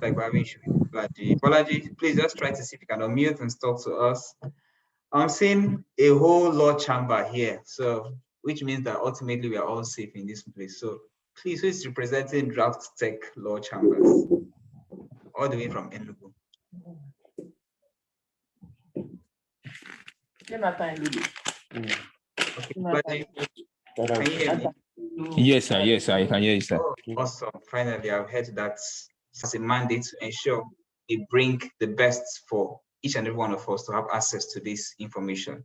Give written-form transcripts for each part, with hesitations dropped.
like we're having issue with Bolaji. Bolaji, please just try to see if you can unmute and talk to us. I'm seeing a whole law chamber here, so which means that ultimately we are all safe in this place. So please, who is representing Draft Tech Law Chambers? All the way from Enugu. Okay, Bolaji, can you hear me? Yes, sir. Yes, sir. I can hear you, sir. Oh, awesome. Finally, I've heard that as a mandate to ensure they bring the best for each and every one of us to have access to this information.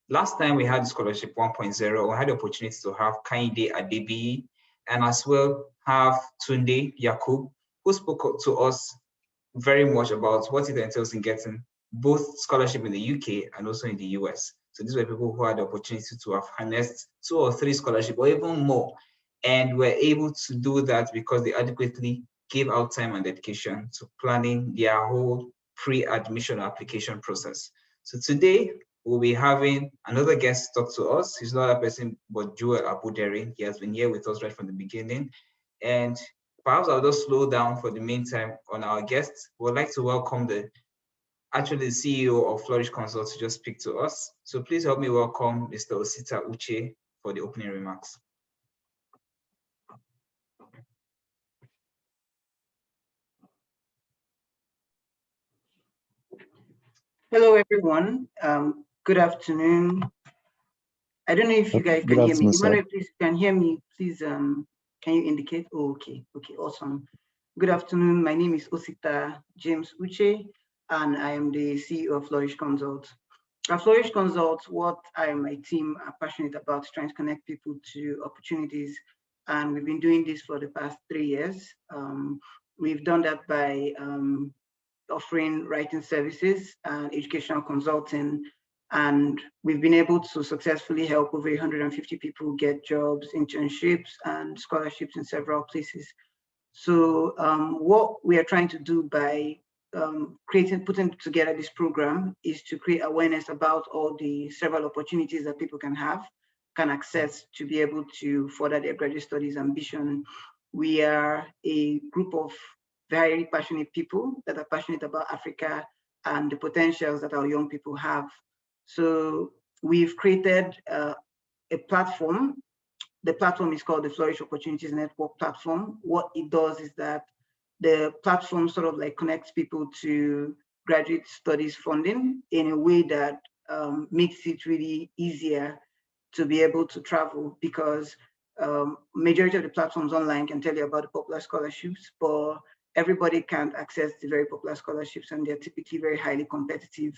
Last time we had Scholarship 1.0, we had the opportunity to have Kainde Adebi and as well have Tunde Yakub, who spoke to us very much about what it entails in getting both scholarship in the UK and also in the US. So these were people who had the opportunity to have harnessed 2 or 3 scholarships or even more, and were able to do that because they adequately gave out time and dedication to planning their whole pre-admission application process. So today we'll be having another guest talk to us. He's not a person but Joel Abuderi. He has been here with us right from the beginning. And perhaps I'll just slow down for the meantime on our guests. We'd like to welcome the CEO of Flourish Consult to just speak to us. So please help me welcome Mr. Osita Uche for the opening remarks. Hello, everyone. Good afternoon. I don't know if you guys can hear me. If you can hear me, please, can you indicate? Oh, okay. Okay, awesome. Good afternoon. My name is Osita James Uche, and I am the CEO of Flourish Consult. At Flourish Consult, what I and my team are passionate about is trying to connect people to opportunities, and we've been doing this for the past 3 years. We've done that by offering writing services and educational consulting, and we've been able to successfully help over 150 people get jobs, internships, and scholarships in several places. So what we are trying to do by putting together this program is to create awareness about all the several opportunities that people can access to be able to further their graduate studies ambition. We are a group of very passionate people that are passionate about Africa and the potentials that our young people have. So we've created a platform. The platform is called the Flourish Opportunities Network platform. What it does is that the platform sort of like connects people to graduate studies funding in a way that makes it really easier to be able to travel, because majority of the platforms online can tell you about the popular scholarships, but everybody can't access the very popular scholarships, and they're typically very highly competitive.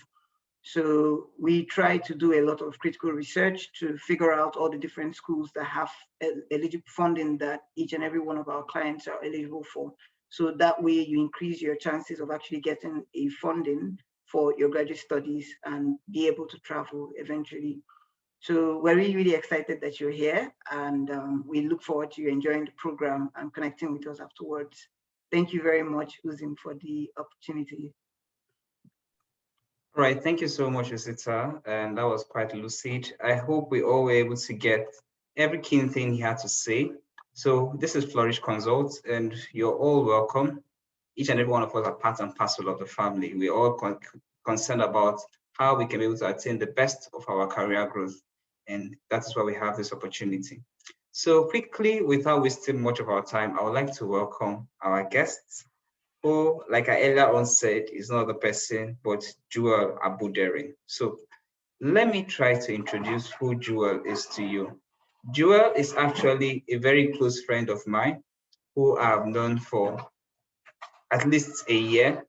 So we try to do a lot of critical research to figure out all the different schools that have eligible funding that each and every one of our clients are eligible for. So that way you increase your chances of actually getting a funding for your graduate studies and be able to travel eventually. So we're really, really excited that you're here, and we look forward to you enjoying the program and connecting with us afterwards. Thank you very much, Uzim, for the opportunity. All right, thank you so much, Osita, and that was quite lucid. I hope we all were able to get every keen thing he had to say. So this is Flourish Consult, and you're all welcome. Each and every one of us are part and parcel of the family. We're all concerned about how we can be able to attain the best of our career growth, and that is why we have this opportunity. So quickly, without wasting much of our time, I would like to welcome our guests, who, like I earlier on said, is not the person, but Joel Abuderi. So let me try to introduce who Joel is to you. Joel is actually a very close friend of mine who I have known for at least a year.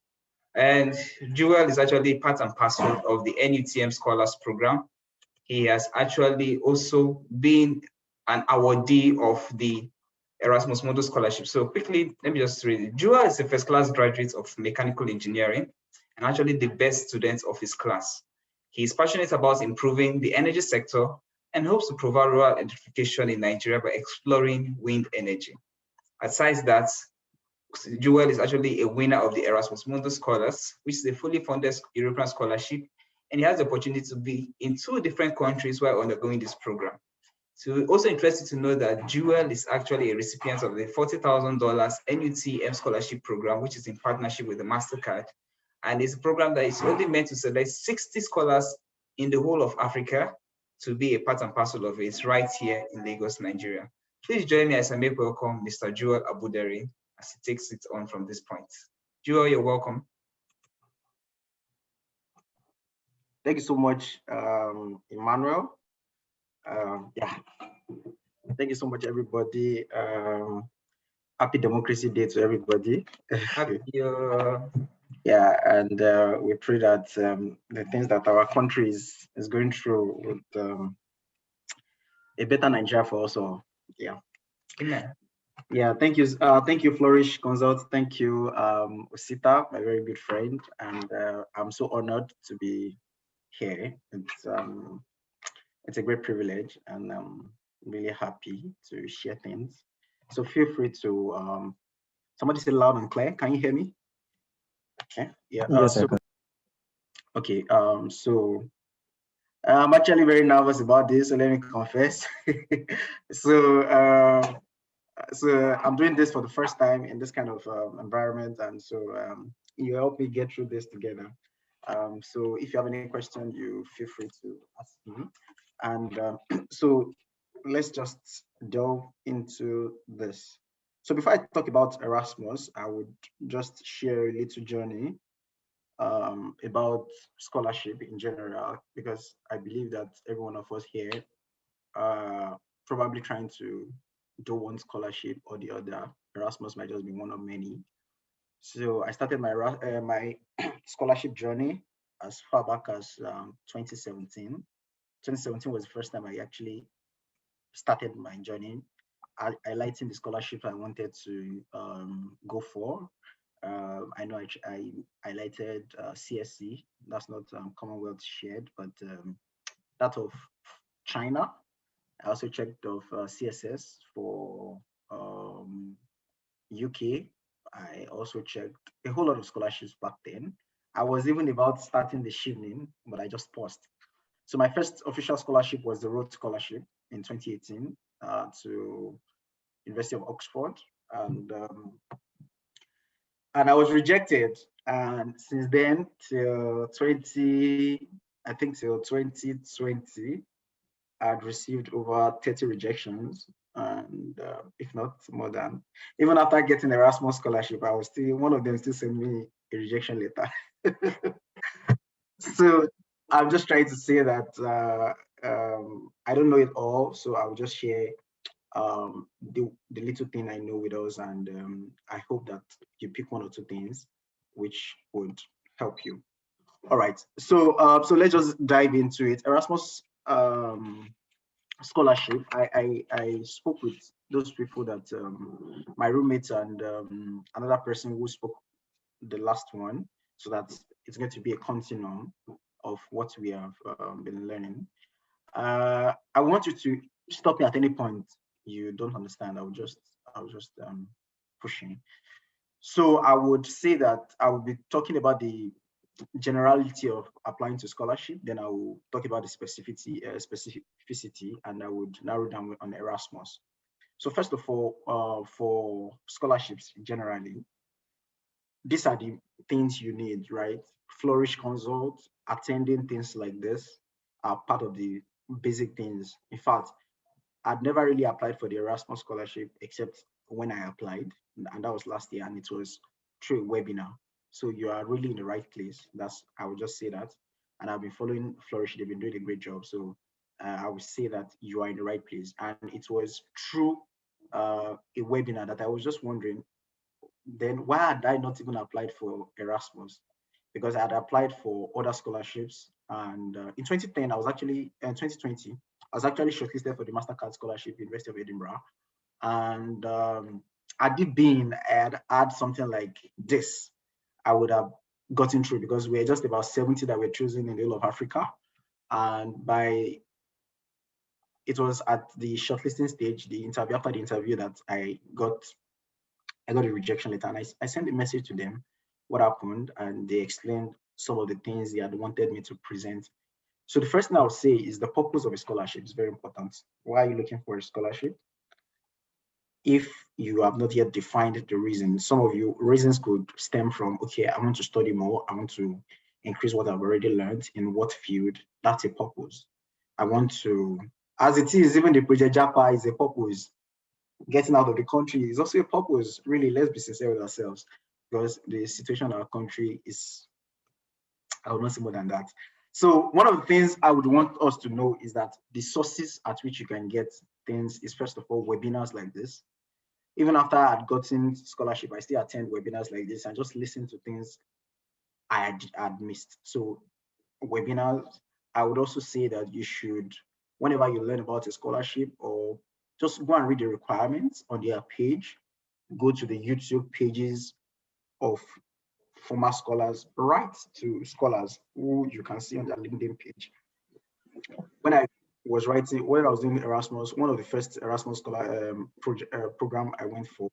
And Joel is actually part and parcel of the NUTM Scholars Program. He has actually also been an awardee of the Erasmus Mundus Scholarship. So quickly, let me just read it. Joel is a first-class graduate of mechanical engineering and actually the best student of his class. He is passionate about improving the energy sector and hopes to provide rural electrification in Nigeria by exploring wind energy. Aside that, Joel is actually a winner of the Erasmus Mundus Scholars, which is a fully funded European scholarship, and he has the opportunity to be in 2 different countries while undergoing this program. So also interested to know that Jewel is actually a recipient of the $40,000 NUTM scholarship program, which is in partnership with the MasterCard. And it's a program that is only meant to select 60 scholars in the whole of Africa to be a part and parcel of it right here in Lagos, Nigeria. Please join me as I make welcome Mr. Jewel Abuderi as he takes it on from this point. Jewel, you're welcome. Thank you so much, Emmanuel. Yeah, thank you so much, everybody. Happy Democracy Day to everybody. Happy, yeah, and we pray that the things that our country is going through with a better Nigeria for us all. Yeah. Amen. Yeah, thank you, Flourish Consult. Thank you, Osita, my very good friend, and I'm so honored to be here. It's a great privilege, and I'm really happy to share things. So feel free to somebody say loud and clear. Can you hear me? Okay. Yeah. Yes, I can. Okay. So I'm actually very nervous about this. So let me confess. So I'm doing this for the first time in this kind of environment, and so you help me get through this together. So if you have any question, you feel free to ask me. And so let's just delve into this. So before I talk about Erasmus, I would just share a little journey about scholarship in general, because I believe that every one of us here are probably trying to do one scholarship or the other. Erasmus might just be one of many. So I started my my scholarship journey as far back as 2017. 2017 was the first time I actually started my journey, highlighting the scholarship I wanted to go for. I know I highlighted CSC, that's not Commonwealth shared, but that of China. I also checked of CSS for UK. I also checked a whole lot of scholarships back then. I was even about starting the Shivning, but I just paused. So my first official scholarship was the Rhodes Scholarship in 2018 to University of Oxford, and I was rejected. And since then till 2020, I'd received over 30 rejections, and if not more than. Even after getting the Erasmus scholarship, I was still, one of them still sent me a rejection letter. So I'm just trying to say that I don't know it all, so I'll just share the little thing I know with us, and I hope that you pick one or two things which would help you. All right, so so let's just dive into it. Erasmus scholarship. I spoke with those people that my roommates and another person who spoke the last one, so that it's going to be a continuum of what we have been learning. I want you to stop me at any point you don't understand. I'll just pushing. So I would say that I will be talking about the generality of applying to scholarship, then I will talk about the specificity, and I would narrow down on Erasmus. So first of all, for scholarships generally, these are the things you need, right? Flourish Consult, attending things like this are part of the basic things. In fact, I'd never really applied for the Erasmus scholarship except when I applied, and that was last year, and it was through a webinar. So you are really in the right place. I would just say that. And I've been following Flourish, they've been doing a great job. So I would say that you are in the right place. And it was through a webinar that I was just wondering, then why had I not even applied for Erasmus? Because I had applied for other scholarships. And in 2010, I was actually, in 2020, I was actually shortlisted for the MasterCard Scholarship, University of Edinburgh. And had it been, I had had something like this, I would have gotten through, because we're just about 70 that were chosen in the whole of Africa. And it was at the shortlisting stage, after the interview, that I got a rejection letter, and I sent a message to them what happened, and they explained some of the things they had wanted me to present So the first thing I would say is the purpose of a scholarship is very important. Why are you looking for a scholarship? If you have not yet defined the reason, some of you reasons could stem from, okay, I want to study more, I want to increase what I've already learned in what field. That's a purpose. I want to, as it is, even the Project Japa is a purpose. Getting out of the country is also a purpose. Really, let's be sincere with ourselves, because the situation in our country is, I will not say more than that. So one of the things I would want us to know is that the sources at which you can get things is, first of all, webinars like this. Even after I had gotten scholarship, I still attend webinars like this and just listen to things I had missed. So webinars, I would also say that you should, whenever you learn about a scholarship, or just go and read the requirements on their page, go to the YouTube pages of former scholars, write to scholars who you can see on their LinkedIn page. When I was doing Erasmus, one of the first Erasmus scholar program I went for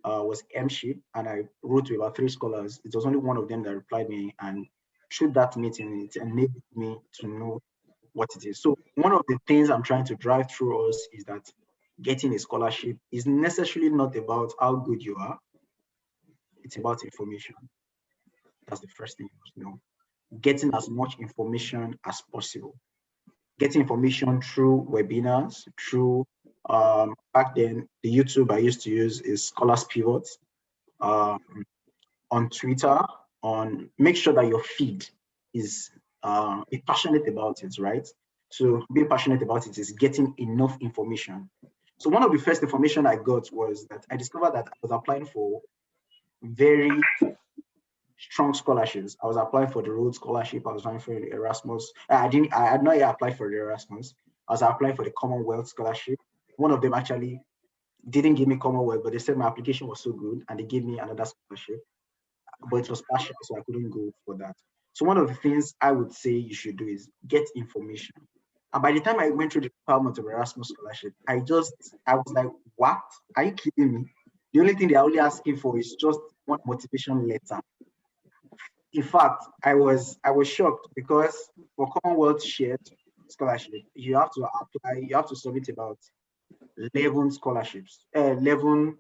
was MShip, and I wrote to about 3 scholars. It was only one of them that replied me, and through that meeting, it enabled me to know what it is. So one of the things I'm trying to drive through us is that getting a scholarship is necessarily not about how good you are. It's about information. That's the first thing you must know. Getting as much information as possible. Getting information through webinars, through back then the YouTube I used to use is Scholars Pivot. On Twitter, make sure that your feed is be passionate about it, right? So being passionate about it is getting enough information. So one of the first information I got was that I discovered that I was applying for very strong scholarships. I was applying for the Rhodes Scholarship. I was applying for the Erasmus. I had not yet applied for the Erasmus. I was applying for the Commonwealth Scholarship. One of them actually didn't give me Commonwealth, but they said my application was so good and they gave me another scholarship, but it was partial, so I couldn't go for that. So one of the things I would say you should do is get information. And by the time I went through the requirement of Erasmus Scholarship, I was like, what? Are you kidding me? The only thing they're only asking for is just one motivation letter. In fact, I was shocked because for Commonwealth Shared Scholarship, you have to apply, you have to submit about 11 scholarships, 11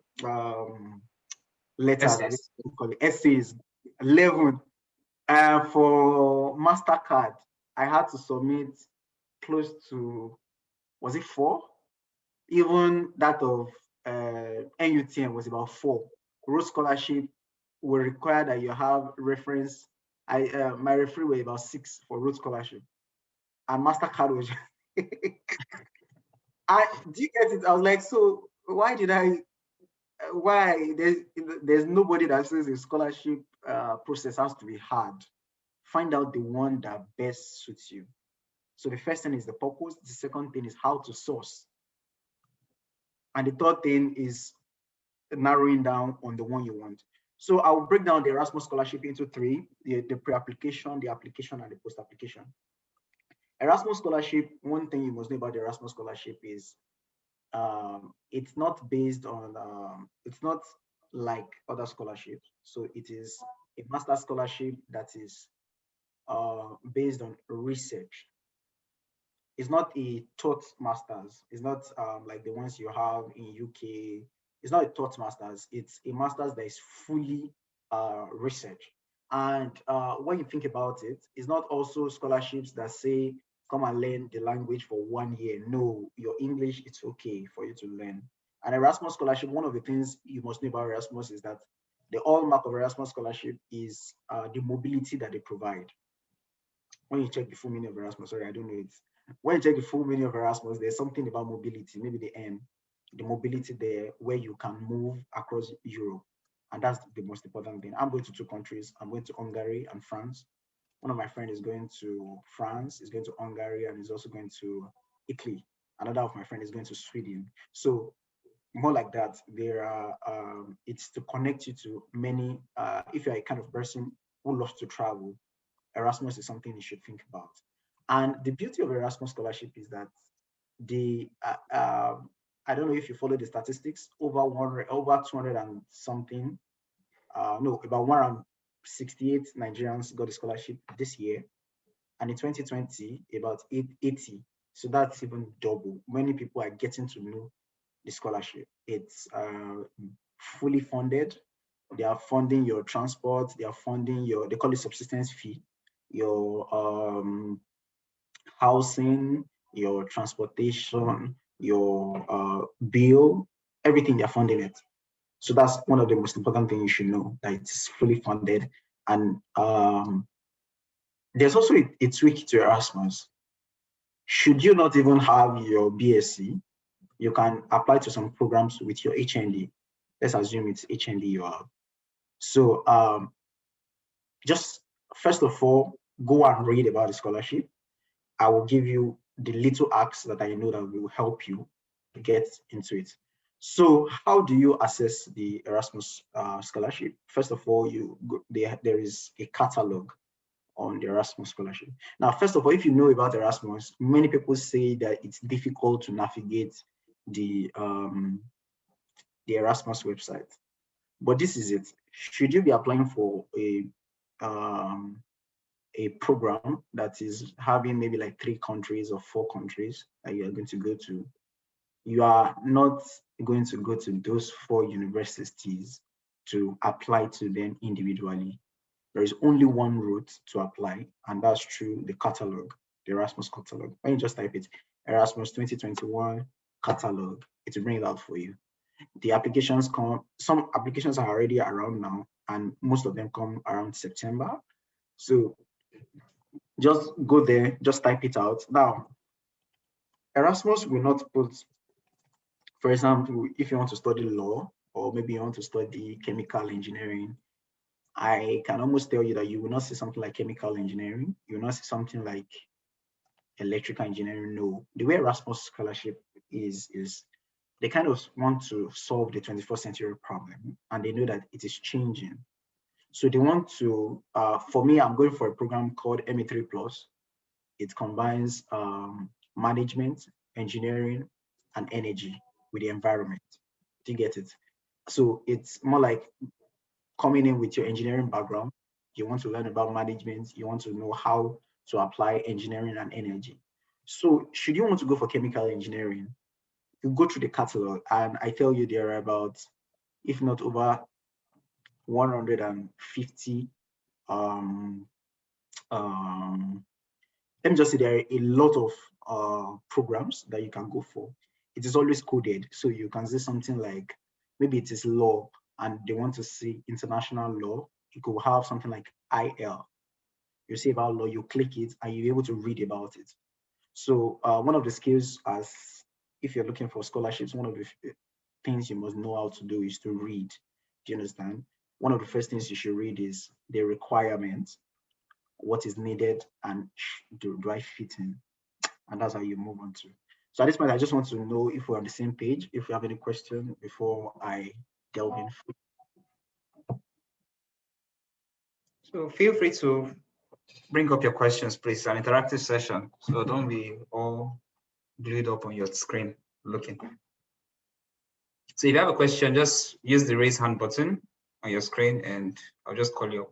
letters, Essays. essays, 11. For MasterCard, I had to submit close to, was it 4? Even that of NUTM was about 4. Rhodes Scholarship will require that you have reference. My referee were about 6 for Rhodes Scholarship, and MasterCard was. Do you get it? I was like, so why did I? Why there's nobody that says the scholarship process has to be hard. Find out the one that best suits you. So the first thing is the purpose. The second thing is how to source. And the third thing is narrowing down on the one you want. So I'll break down the Erasmus Scholarship into 3, the pre-application, the application, and the post-application. Erasmus Scholarship, one thing you must know about the Erasmus Scholarship is it's not based on, it's not like other scholarships. So it is a master's scholarship that is based on research. It's not a taught masters. It's not like the ones you have in UK. It's not a taught masters. It's a masters that is fully research. And when you think about it, it's not also scholarships that say, come and learn the language for 1 year. No, your English, it's okay for you to learn. And Erasmus Scholarship, one of the things you must know about Erasmus is that the hallmark of Erasmus Scholarship is the mobility that they provide. When you check the full meaning of Erasmus, sorry, I don't know it. When you check the full meaning of Erasmus, there's something about mobility, maybe the mobility there where you can move across Europe. And that's the most important thing. I'm going to 2 countries. I'm going to Hungary and France. One of my friends is going to France, is going to Hungary, and is also going to Italy. Another of my friends is going to Sweden. So more like that, there are, it's to connect you to many, if you're a kind of person who loves to travel, Erasmus is something you should think about. And the beauty of Erasmus Scholarship is that I don't know if you follow the statistics, over 200 and something, no, about 168 Nigerians got a scholarship this year. and in 2020, about 80. So that's even double. Many people are getting to know the scholarship. It's fully funded. They are funding your transport. They are funding your, they call it subsistence fee, your housing, your transportation, your bill, everything they're funding it. So that's one of the most important things you should know, that it's fully funded. And there's also a tweak to Erasmus. Should you not even have your BSc, you can apply to some programs with your HND. Let's assume it's HND you have. So just first of all, go and read about the scholarship. I will give you the little acts that I know that will help you get into it. So how do you assess the Erasmus scholarship? First of all, there is a catalog on the Erasmus scholarship. Now, first of all, if you know about Erasmus, many people say that it's difficult to navigate the Erasmus website. But this is it. Should you be applying for a program that is having maybe like 3 countries or 4 countries that you are going to go to, you are not going to go to those 4 universities to apply to them individually. There is only one route to apply, and that's through the catalog, the Erasmus catalog. When you just type it, Erasmus 2021 catalog, it will bring it out for you. The applications come, some applications are already around now, and most of them come around September. So just go there, just type it out. Now, Erasmus will not put, for example, if you want to study law, or maybe you want to study chemical engineering, I can almost tell you that you will not see something like chemical engineering. You will not see something like electrical engineering. No, the way Erasmus scholarship is they kind of want to solve the 21st century problem, and they know that it is changing. So they want to, for me, I'm going for a program called MA3 Plus. It combines management, engineering, and energy with the environment. Do you get it? So it's more like coming in with your engineering background. You want to learn about management. You want to know how to apply engineering and energy. So should you want to go for chemical engineering, you go through the catalog, and I tell you there are about, if not over 150 let me just say there are a lot of programs that you can go for. It is always coded, so you can say something like, maybe it is law and they want to see international law. You could have something like IL. You see about law, you click it and you're able to read about it. So one of the skills, as if you're looking for scholarships, one of the things you must know how to do is to read. Do you understand? One of the first things you should read is the requirements, what is needed, and do I fit in? And that's how you move on to. So at this point, I just want to know if we're on the same page, if you have any question before I delve in. So feel free to bring up your questions, please. It's an interactive session, so don't be all glued up on your screen looking. So if you have a question, just use the raise hand button on your screen and I'll just call you up.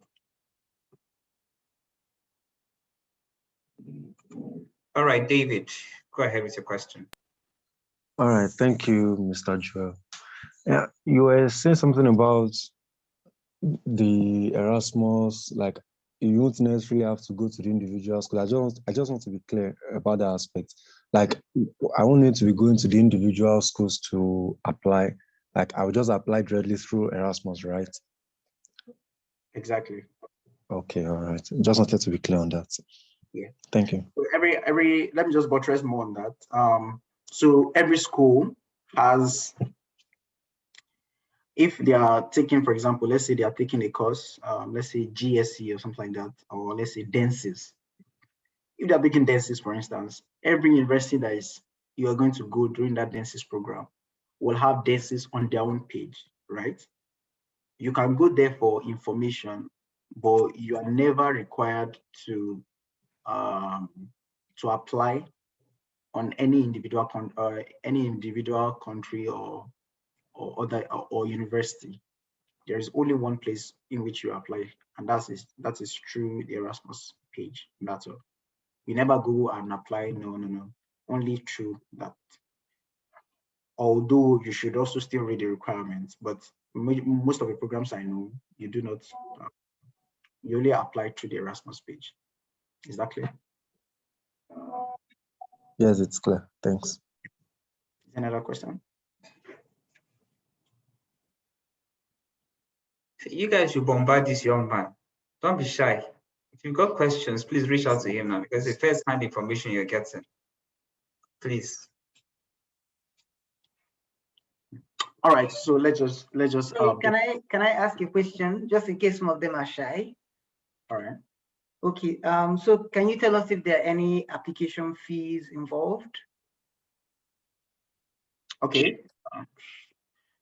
All right, David, go ahead with your question. All right, thank you, Mr. Joel. Yeah, you were saying something about the Erasmus, like you don't necessarily have to go to the individual school. I just want to be clear about that aspect. Like, I won't need to be going to the individual schools to apply. Like, I will just apply directly through Erasmus, right? Exactly. Okay, all right. Just wanted to be clear on that. Yeah. Thank you. So let me just buttress more on that. So every school has, if they are taking, for example, let's say they are taking a course, let's say GSC or something like that, or let's say dances. If they are taking dances, for instance, every university that is you are going to go during that dances program will have dances on their own page, right? You can go there for information, but you are never required to apply on any individual country or university. There is only one place in which you apply, and that is through the Erasmus page. That's all. You never go and apply, no, only through that. Although you should also still read the requirements, but most of the programs I know, you do not, you only apply through the Erasmus page. Is that clear? Yes, it's clear. Thanks. Another question? You guys should bombard this young man. Don't be shy. If you've got questions, please reach out to him now, because the first-hand information you're getting. Please. All right, so let's just can I ask a question just in case some of them are shy? All right. Okay, so can you tell us if there are any application fees involved? Okay.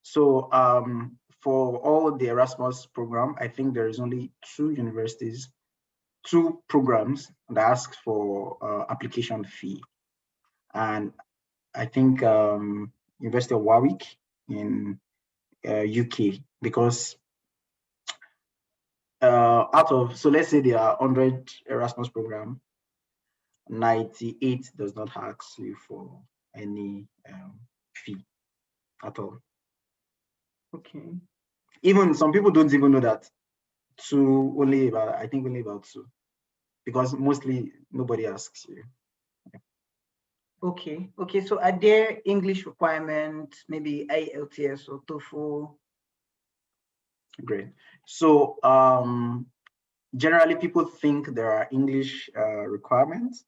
So for all the Erasmus program, I think there is only two programs that ask for application fee. And I think University of Warwick in UK, because so let's say there are 100 Erasmus program, 98 does not ask you for any fee at all. Okay. Even some people don't even know that. I think only about two, because mostly nobody asks you. Okay. So are there English requirements, maybe IELTS or TOEFL? Great. So generally people think there are English requirements,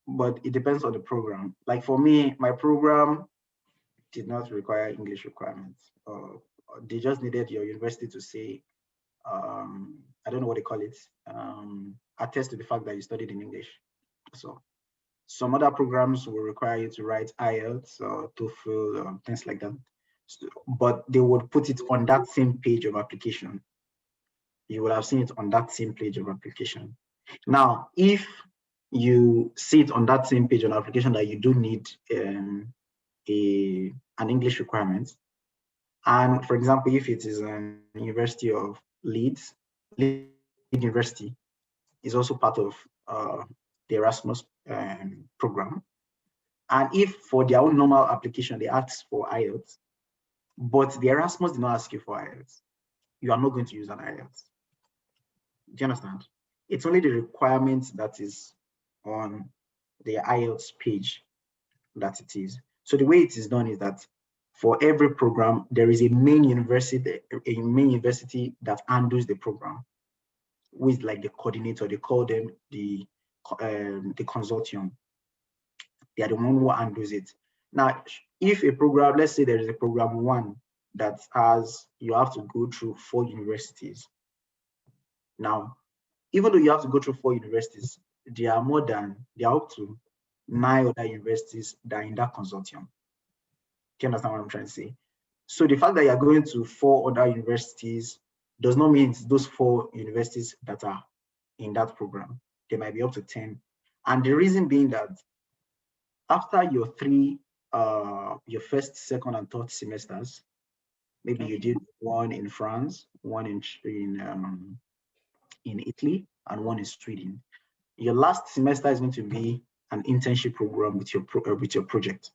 but it depends on the program. Like for me, my program did not require English requirements. They just needed your university to say, I don't know what they call it, attest to the fact that you studied in English. So some other programs will require you to write IELTS or TOEFL or things like that. But they would put it on that same page of application. You will have seen it on that same page of application. Now, if you see it on that same page of application that you do need an English requirement, and for example, if it is an University of Leeds University is also part of the Erasmus program. And if for their own normal application, they ask for IELTS, but the Erasmus did not ask you for IELTS, you are not going to use an IELTS. Do you understand? It's only the requirement that is on the IELTS page that it is. So the way it is done is that for every program, there is a main university that handles the program, with like the coordinator. They call them the consortium. They are the one who handles it. Now, if a program, let's say there is a program one that you have to go through 4 universities. Now, even though you have to go through 4 universities, there are up to 9 other universities that are in that consortium. Do you understand what I'm trying to say? So the fact that you're going to 4 other universities does not mean it's those 4 universities that are in that program. There might be up to 10. And the reason being that after your first, second, and third semesters, maybe you did one in France, one in Italy, and one in Sweden. Your last semester is going to be an internship program with your project.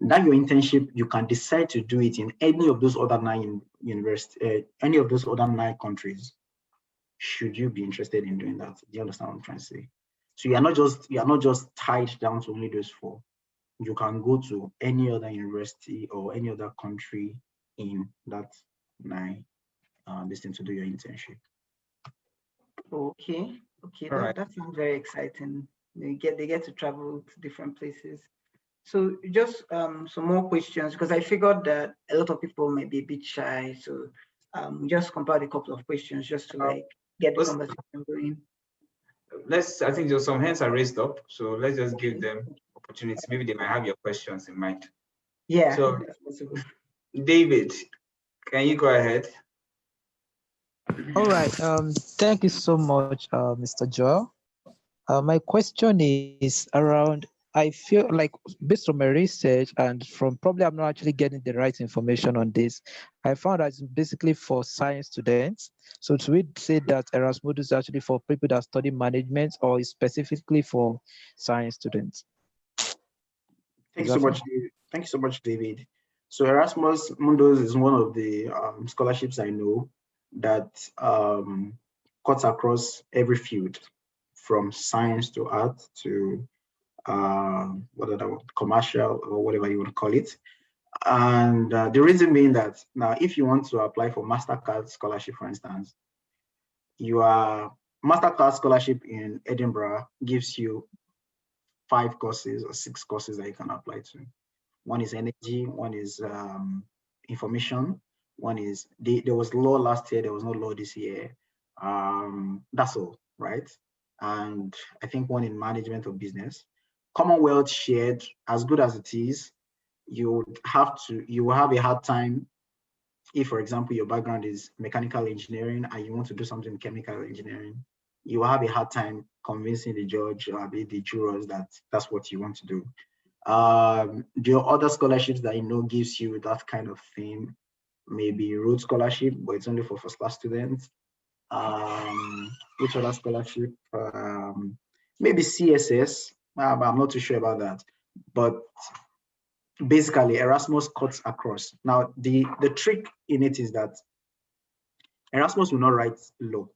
That your internship, you can decide to do it in any of those other 9 universities, any of those other 9 countries. Should you be interested in doing that? Do you understand what I'm trying to say? So you are not just tied down to only those 4. You can go to any other university or any other country in that 9 distance to do your internship. Okay, Right. that sounds very exciting. They get to travel to different places. So just some more questions, because I figured that a lot of people may be a bit shy. So just compiled a couple of questions just to get the conversation going. I think there's some hands are raised up, so let's just give them opportunity. Maybe they might have your questions in mind. Yeah, so that's possible. David, can you go ahead? All right. Thank you so much, Mr. Joel. My question is around I feel like based on my research and from probably I'm not actually getting the right information on this, I found that it's basically for science students. So to we say that Erasmus is actually for people that study management or is specifically for science students? Thank you so much, David. Thank you so much, David. So Erasmus Mundus is one of the scholarships I know that cuts across every field, from science to art to commercial or whatever you want to call it. And the reason being that now, if you want to apply for MasterCard scholarship, for instance, your MasterCard scholarship in Edinburgh gives you 5 courses or 6 courses that you can apply to. One is energy, one is information, one is, there was law last year, there was no law this year. That's all, right? And I think one in management of business. Commonwealth shared, as good as it is, you will have a hard time if, for example, your background is mechanical engineering and you want to do something in chemical engineering. You will have a hard time convincing the judge or the jurors that that's what you want to do. There are other scholarships that gives you that kind of thing, maybe Rhodes Scholarship, but it's only for first-class students. Which other scholarship? Maybe CSS, but I'm not too sure about that. But basically, Erasmus cuts across. Now, the trick in it is that Erasmus will not write law.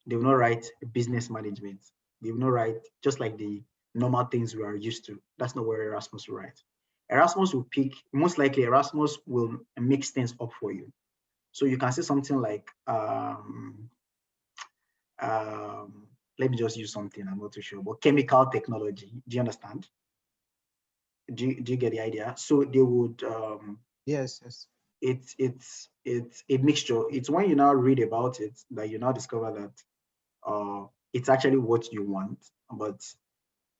They will not write business management. They will not write just like the normal things we are used to. That's not where Erasmus will write. Erasmus will pick, most likely Erasmus will mix things up for you. So you can say something like, let me just use something, I'm not too sure, but chemical technology. Do you understand? Do you get the idea? So they would, Yes. It's a mixture. It's when you now read about it that you now discover that it's actually what you want, but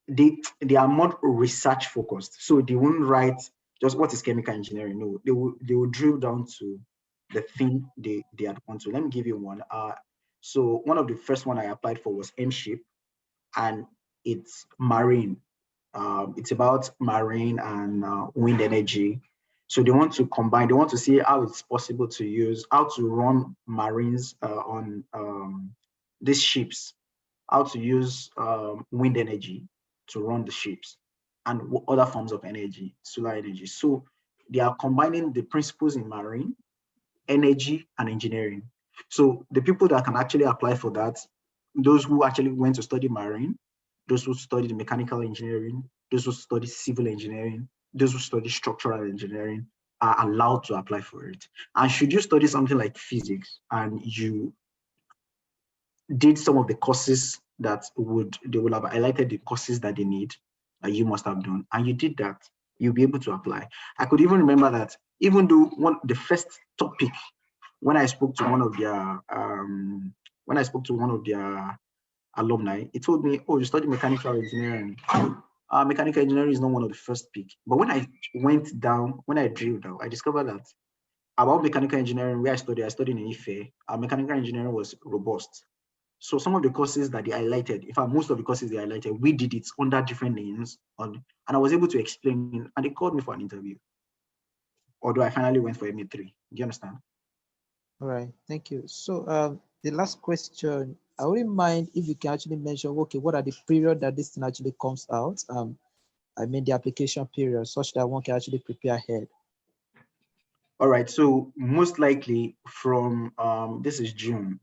they are more research focused. So they won't write just what is chemical engineering. No, they will drill down to the thing they had want to. Let me give you one. So one of the first one I applied for was M-Ship, and it's marine. It's about marine and wind energy. So they want to combine, they want to see how it's possible to use, how to run marines on these ships, how to use wind energy to run the ships and other forms of energy, solar energy. So they are combining the principles in marine, energy, and engineering. So the people that can actually apply for that, those who actually went to study marine, those who studied mechanical engineering, those who study civil engineering, those who study structural engineering are allowed to apply for it. And should you study something like physics and you did some of the courses that they will have highlighted the courses that they need, that you must have done, and you did that, you'll be able to apply. I could even remember that even though the first topic when I spoke to one of their alumni, he told me, "Oh, you study mechanical engineering." Mechanical engineering is not one of the first pick. But when I went down, when I drilled down, I discovered that about mechanical engineering, where I studied in Ife, mechanical engineering was robust. So some of the courses that they highlighted, in fact, most of the courses they highlighted, we did it under different names, and I was able to explain, and they called me for an interview. Although I finally went for MA3. Do you understand? All right, thank you. So the last question, I wouldn't mind if you can actually mention, okay, what are the period that this thing actually comes out? I mean the application period, such that one can actually prepare ahead. All right, so most likely from, this is June.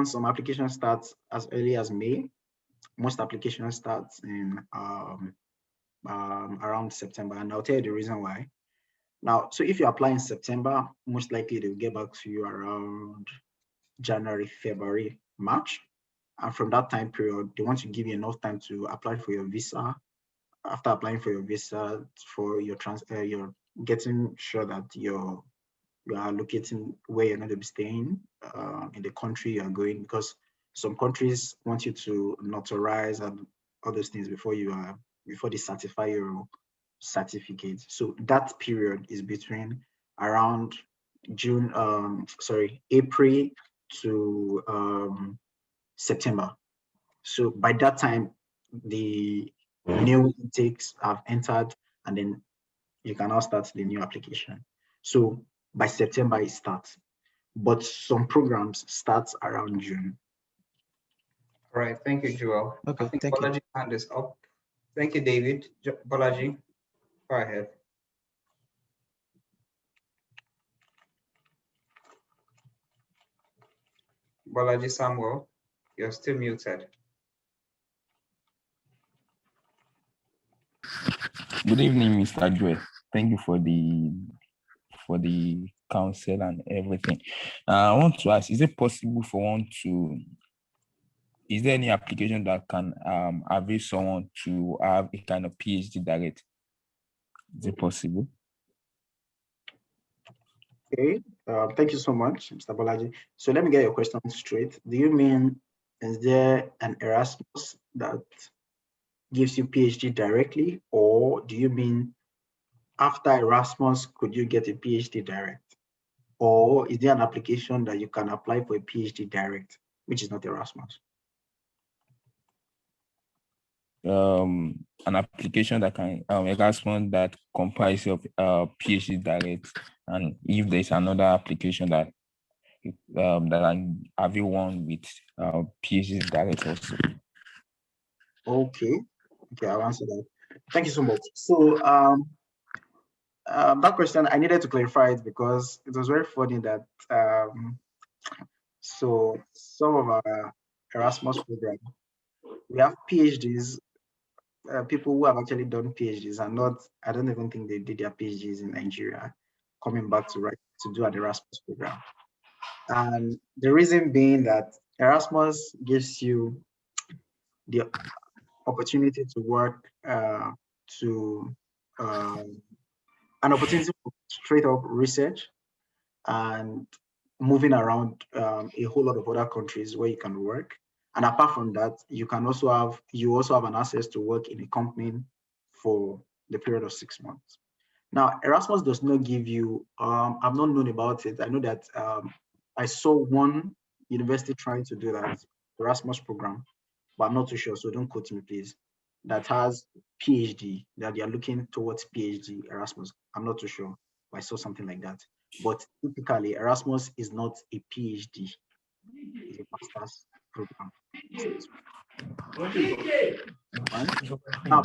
Some applications start as early as May. Most applications start in around September, and I'll tell you the reason why. Now, so if you apply in September, most likely they'll get back to you around January, February, March. And from that time period, they want to give you enough time to apply for your visa. After applying for your visa, for your you're getting sure that you are locating where you're going to be staying in the country you're going, because some countries want you to notarize and all those things before they certify your certificate. So that period is between around April to September. So by that time, the new intakes have entered, and then you can now start the new application. So by September it starts, but some programs start around June. All right, thank you, Joel. Okay, I think thank you. Bolaji's hand is up. Thank you, David. Bolaji, go ahead. Bolaji Samuel, you're still muted. Good evening, Mr. Joy. Thank you for the counsel and everything. I want to ask, is it possible for one to, is there any application that can avail someone to have a kind of PhD direct? Is it possible? Okay, thank you so much, Mr. Bolaji. So let me get your question straight. Do you mean, is there an Erasmus that gives you PhD directly, or do you mean after Erasmus, could you get a PhD direct? Or is there an application that you can apply for a PhD direct, which is not Erasmus? An application that can Erasmus that comprises of PhD direct, and if there's another application that that everyone with PhD direct also. Okay, I'll answer that. Thank you so much. So that question, I needed to clarify it because it was very funny that so some of our Erasmus program, we have PhDs, people who have actually done PhDs and not, I don't even think they did their PhDs in Nigeria, coming back to do an Erasmus program. And the reason being that Erasmus gives you the opportunity to work an opportunity for straight up research and moving around a whole lot of other countries where you can work. And apart from that, you also have an access to work in a company for the period of 6 months. Now, Erasmus does not give you, I've not known about it. I know that I saw one university trying to do that, Erasmus program, but I'm not too sure, so don't quote me, please, that has PhD, that they are looking towards PhD Erasmus. I'm not too sure, but I saw something like that. But typically, Erasmus is not a PhD, it's a master's program. Now,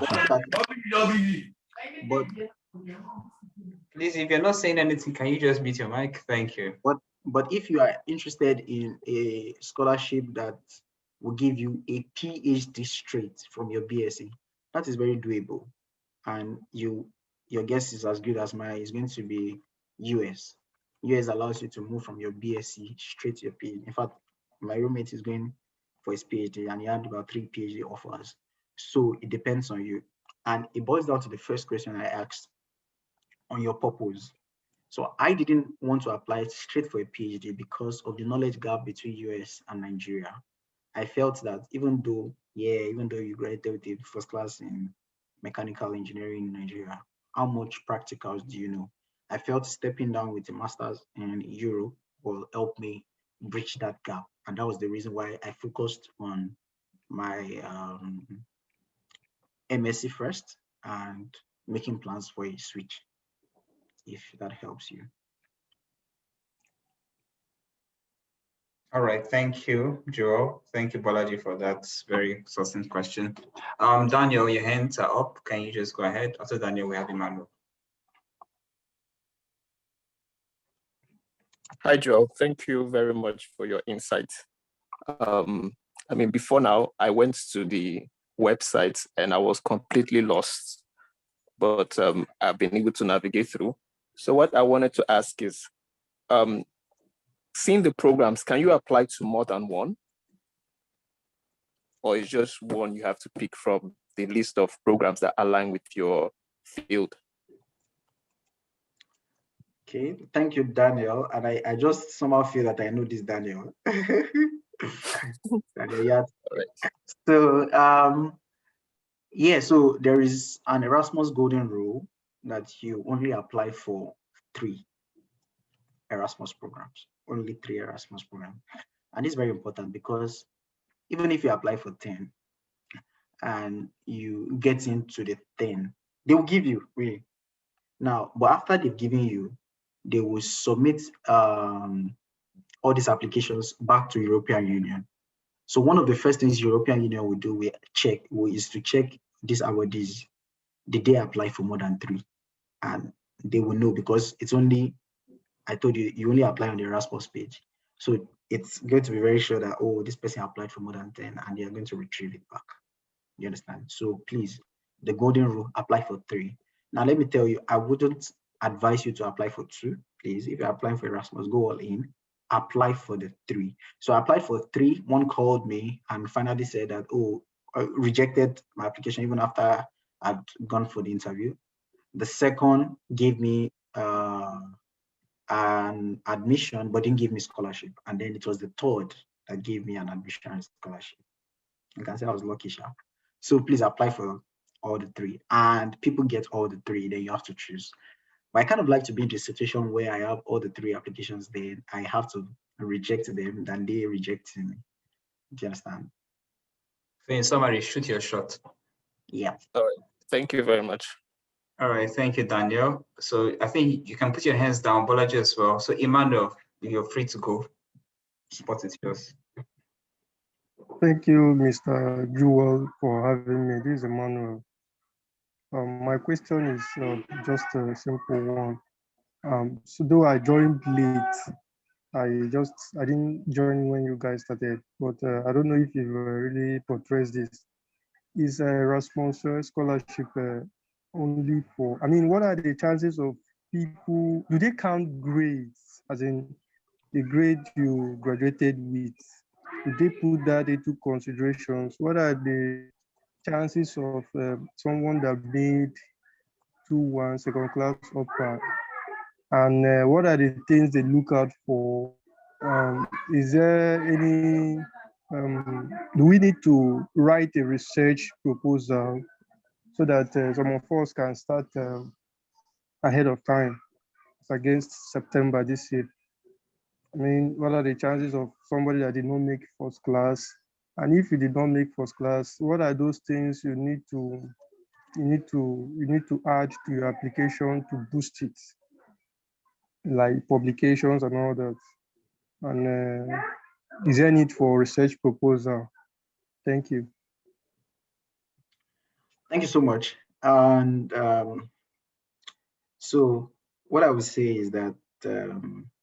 Please, if you're not saying anything, can you just mute your mic? Thank you. But if you are interested in a scholarship that will give you a PhD straight from your BSc, that is very doable. And your guess is as good as mine. Is going to be US. US allows you to move from your BSc straight to your PhD. In fact, my roommate is going for his PhD and he had about 3 PhD offers. So it depends on you. And it boils down to the first question I asked on your purpose. So I didn't want to apply straight for a PhD because of the knowledge gap between US and Nigeria. I felt that even though you graduated with a first class in mechanical engineering in Nigeria, how much practicals do you know? I felt stepping down with a master's in Europe will help me bridge that gap. And that was the reason why I focused on my MSc first and making plans for a switch, if that helps you. All right, thank you, Joel. Thank you, Bolaji, for that very succinct question. Daniel, your hands are up. Can you just go ahead? After Daniel, we have Emmanuel. Hi, Joel. Thank you very much for your insight. I mean, before now, I went to the website and I was completely lost, but I've been able to navigate through. So what I wanted to ask is, seeing the programs, can you apply to more than one? Or is just one you have to pick from the list of programs that align with your field? Okay, thank you, Daniel. And I just somehow feel that I know this Daniel. Daniel, yeah. Right. So so there is an Erasmus golden rule that you only apply for 3 Erasmus programs, only 3 Erasmus programs. And it's very important because even if you apply for 10, and you get into the 10, they will give you really. Now, but after they've given you, they will submit all these applications back to European Union. So one of the first things European Union will do is to check these awardees. Did they apply for more than 3? And they will know, because it's only, I told you, you only apply on the Erasmus page. So it's going to be very sure that, oh, this person applied for more than 10, and they are going to retrieve it back. You understand? So please, the golden rule, apply for 3. Now, let me tell you, I wouldn't advise you to apply for 2. Please, if you're applying for Erasmus, go all in, apply for the 3. So I applied for 3. One called me and finally said that, oh, rejected my application even after I'd gone for the interview. The second gave me an admission, but didn't give me scholarship. And then it was the third that gave me an admission and scholarship. You can say I was lucky, sharp. So please apply for all the 3. And people get all the 3, then you have to choose. But I kind of like to be in the situation where I have all the 3 applications, then I have to reject them, then they reject me. Do you understand? So in summary, shoot your shot. Yeah. All right. Thank you very much. All right, thank you, Daniel. So I think you can put your hands down, Bolaji as well. So Emmanuel, you're free to go. Spot is yours. Thank you, Mr. Jewel, for having me. This is Emmanuel. My question is just a simple one. So though I joined late, I didn't join when you guys started, but I don't know if you really portrays this. Is Erasmus scholarship only for, I mean, what are the chances of people, do they count grades, as in the grade you graduated with? Do they put that into considerations? What are the chances of someone that made 2-1 second class upper? And what are the things they look out for? Is there any, do we need to write a research proposal so that some of us can start ahead of time against September this year? I mean, what are the chances of somebody that did not make first class? And if you did not make first class, what are those things you need to add to your application to boost it, like publications and all that? And is there need for research proposal? Thank you. Thank you so much. And so what I would say is that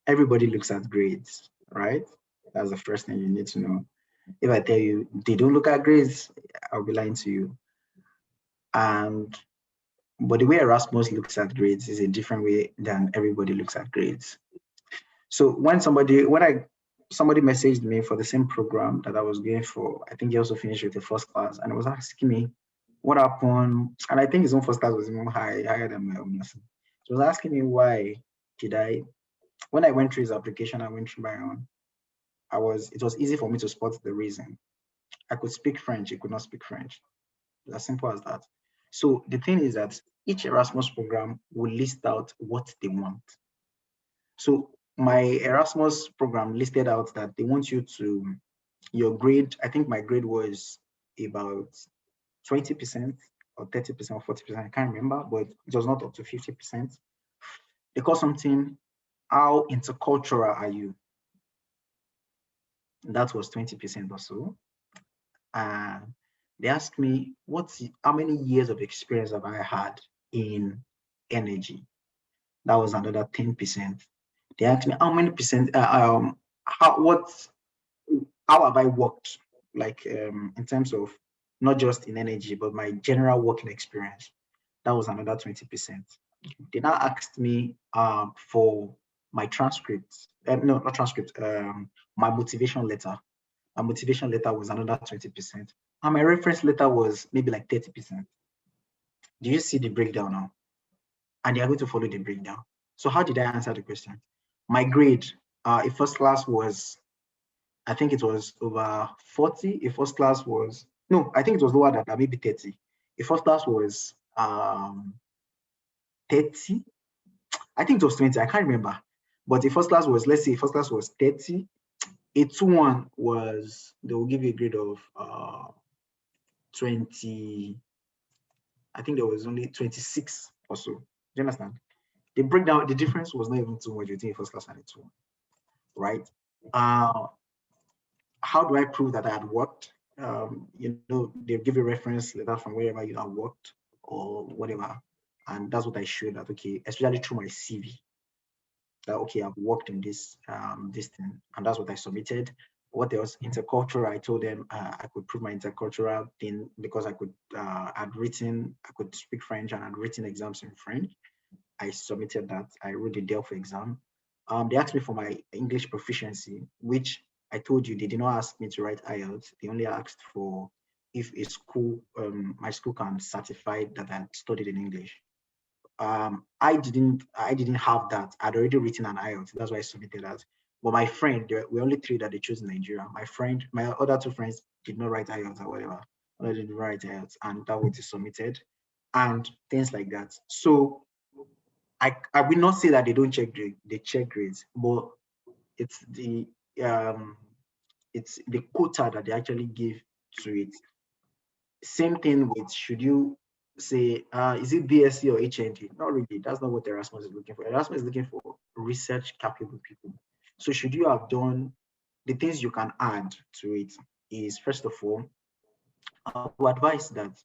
everybody looks at grades, right? That's the first thing you need to know. If I tell you they don't look at grades, I'll be lying to you. But the way Erasmus looks at grades is a different way than everybody looks at grades. So when somebody messaged me for the same program that I was going for, I think he also finished with the first class, and he was asking me what happened. And I think his own first class was even higher than my own. So he was asking me why when I went through his application, I went through my own. It was easy for me to spot the reason. I could speak French, he could not speak French. It's as simple as that. So the thing is that each Erasmus program will list out what they want. So my Erasmus program listed out that they want you to, your grade, I think my grade was about 20% or 30% or 40%, I can't remember, but it was not up to 50%. They call something, how intercultural are you? That was 20% or so. And they asked me, how many years of experience have I had in energy? That was another 10%. They asked me how many percent, how have I worked, like in terms of not just in energy, but my general working experience. That was another 20%. They now asked me for my transcripts, no, not transcript, my motivation letter. My motivation letter was another 20%. And my reference letter was maybe like 30%. Do you see the breakdown now? And they are going to follow the breakdown. So how did I answer the question? My grade, if first class was, I think it was over 40. If first class was, no, I think it was lower than that, maybe 30. If first class was 30, I think it was 20, I can't remember. But if first class was, let's say first class was 30, a 2-1 was, they will give you a grade of 20, I think there was only 26 or so. Do you understand? The breakdown, the difference was not even too much between first class and a 2, right? How do I prove that I had worked? They give a reference letter from wherever you have worked or whatever. And that's what I showed that, okay, especially through my CV, that, okay, I've worked in this thing. And that's what I submitted. What else? Intercultural, I told them I could prove my intercultural thing because I could, I could speak French and I'd written exams in French. I submitted that. I wrote the DELF exam. They asked me for my English proficiency, which I told you they did not ask me to write IELTS. They only asked for if a school, my school can certify that I studied in English. I didn't have that. I'd already written an IELTS. That's why I submitted that. But my friend, there were only 3 that they chose in Nigeria. My other 2 friends did not write IELTS or whatever. They didn't write IELTS, and that was submitted, and things like that. So I will not say that they don't check grades. They check grades, but it's the quota that they actually give to it. Same thing with, should you say, is it BSc or HND? Not really. That's not what Erasmus is looking for. Erasmus is looking for research capable people. So should you have done the things you can add to it is, first of all, to advise that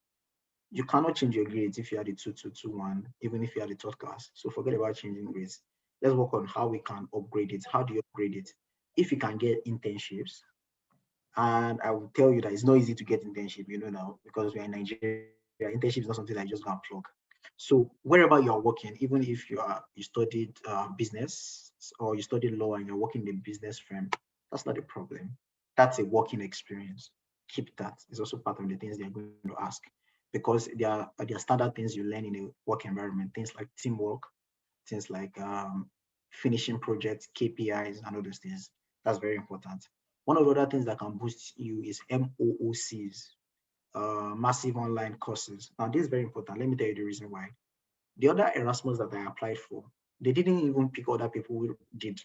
you cannot change your grades if you had a 2-2-2-1, even if you had a 3rd class. So forget about changing grades. Let's work on how we can upgrade it. How do you upgrade it? If you can get internships, and I will tell you that it's not easy to get internship, now, because we are in Nigeria. Internship is not something that you just go and plug. So wherever you are working, even if you studied business or you studied law and you're working in a business firm, that's not a problem. That's a working experience. Keep that. It's also part of the things they're going to ask, because there are standard things you learn in a work environment, things like teamwork, things like finishing projects, KPIs, and all those things. That's very important. One of the other things that can boost you is MOOCs, massive online courses. Now, this is very important. Let me tell you the reason why. The other Erasmus that I applied for, they didn't even pick other people who did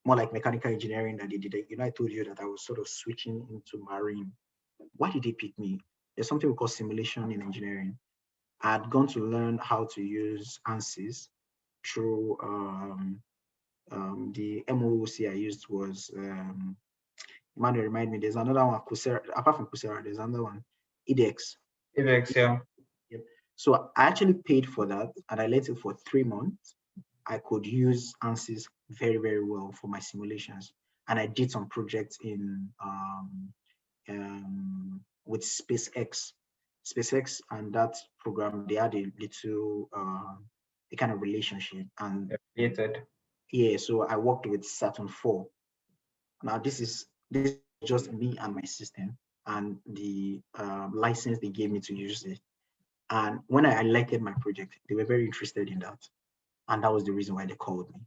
more like mechanical engineering that they did. I told you that I was sort of switching into marine. Why did they pick me? There's something we call simulation in engineering. I had gone to learn how to use ANSYS through the MOOC I used was, Emmanuel, remind me, there's another one, Coursera, apart from Coursera, there's another one, edX. edX, yeah. Yep. So I actually paid for that, and I let it for 3 months. I could use ANSYS very, very well for my simulations. And I did some projects in with SpaceX. SpaceX and that program, they had a little a kind of relationship. And yeah, so I worked with Saturn 4. Now this is just me and my system and the license they gave me to use it. And when I highlighted my project, they were very interested in that. And that was the reason why they called me,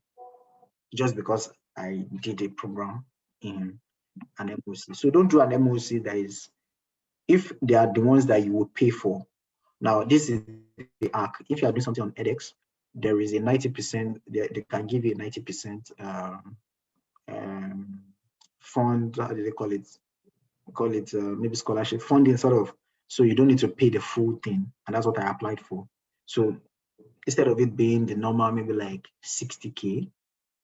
just because I did a program in an MOC. So don't do an MOC that is, if they are the ones that you would pay for. Now, this is the arc. If you are doing something on edX, there is a 90%, they can give you a 90% fund, how do they call it? Maybe scholarship funding, sort of. So you don't need to pay the full thing. And that's what I applied for. So instead of it being the normal, maybe like 60K,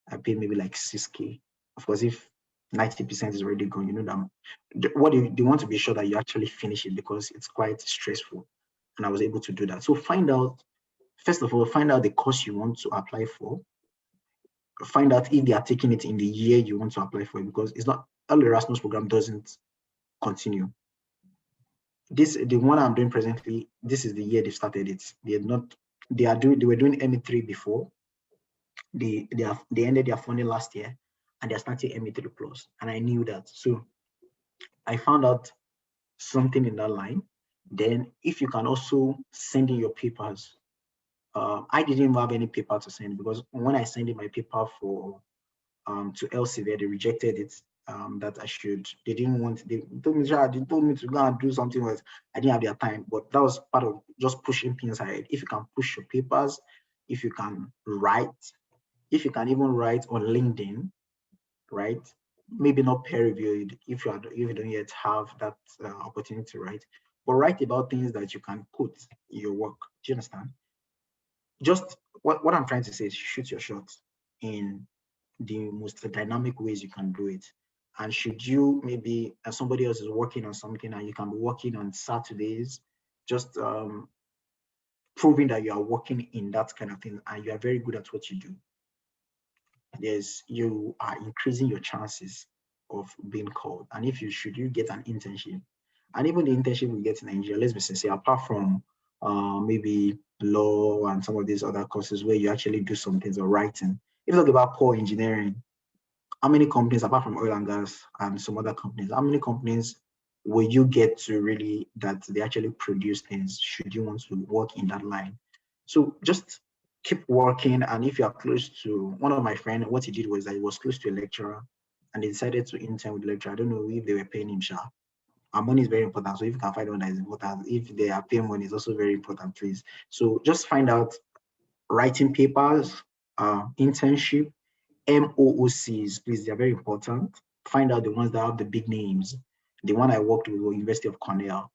I paid maybe like 6K. Of course, if 90% is already gone, that what they want to be sure that you actually finish it, because it's quite stressful. And I was able to do that. So first of all, find out the course you want to apply for. Find out if they are taking it in the year you want to apply for it, because it's not, all the Erasmus program doesn't continue. The one I'm doing presently, this is the year they started it. They were doing ME3 before. They ended their funding last year, and they're starting ME3 plus. And I knew that. So I found out something in that line. Then if you can also send in your papers. I didn't even have any paper to send, because when I sent in my paper for to Elsevier, they rejected it. That I should, they told me to go and do something else. I didn't have their time, but that was part of just pushing things ahead. If you can push your papers, if you can write, if you can even write on LinkedIn, right? Maybe not peer reviewed if you don't yet have that opportunity to write, but write about things that you can put in your work. Do you understand? Just what I'm trying to say is shoot your shot in the most dynamic ways you can do it. And should you maybe, as somebody else is working on something and you can be working on Saturdays, just proving that you are working in that kind of thing and you are very good at what you do. You are increasing your chances of being called. And if you get an internship, and even the internship we get in Nigeria, let's be sincere, apart from maybe law and some of these other courses where you actually do some things or writing. If you talk about core engineering, how many companies, apart from oil and gas and some other companies, how many companies will you get to really that they actually produce things should you want to work in that line? So just keep working. And if you are close to one of my friends, what he did was that he was close to a lecturer and he decided to intern with the lecturer. I don't know if they were paying him sharp. Our money is very important. So if you can find one that is important, if they are paying money, is also very important, please. So just find out writing papers, internship, MOOCs, please, they're very important. Find out the ones that have the big names. The one I worked with was University of Cornell.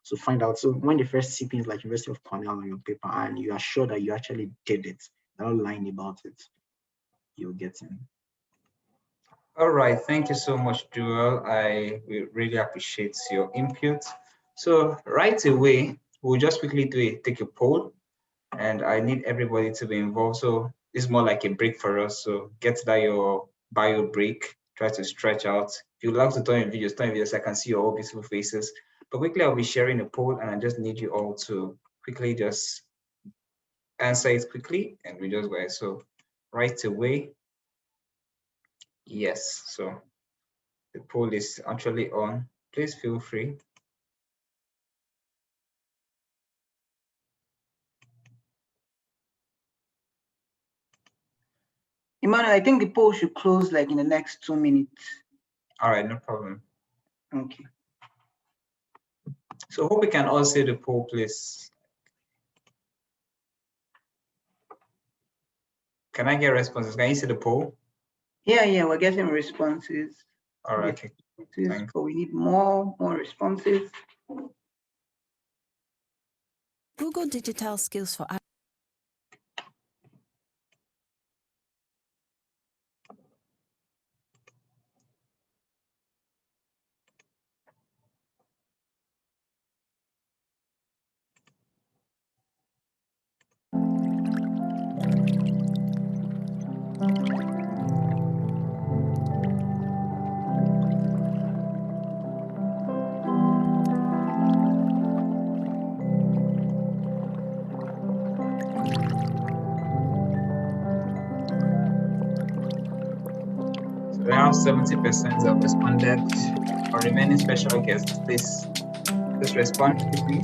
So find out. So when they first see things like University of Cornell on your paper and you are sure that you actually did it, you're not lying about it, you'll get in. All right, thank you so much, Joel. I really appreciate your input. So right away, we'll just quickly take a poll, and I need everybody to be involved. So it's more like a break for us. So get that your bio break, try to stretch out. If you'd like to turn your videos, I can see your all beautiful faces. But quickly, I'll be sharing a poll, and I just need you all to quickly just answer it quickly, and we just go. So right away, yes. So the poll is actually on. Please feel free. Emmanuel, I think the poll should close like in the next 2 minutes. All right, no problem. Okay. So hope we can all see the poll, please. Can I get responses? Can you see the poll? Yeah, we're getting responses. All right, okay. But we need more responses. Google Digital Skills for Around 70% have responded. Our remaining special guests, please respond quickly.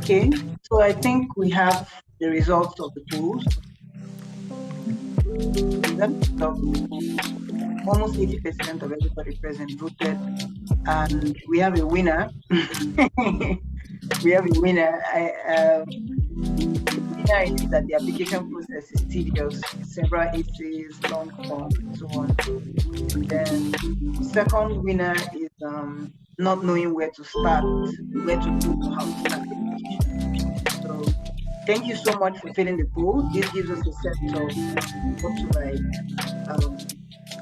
Okay, so I think we have the results of the polls. Almost 80% of everybody present voted, and we have a winner. We have a winner. The winner is that the application process is tedious, several essays, long form, and so on. And then the second winner is not knowing where to start, where to go, how to start the application. So thank you so much for filling the poll. This gives us a sense of what to like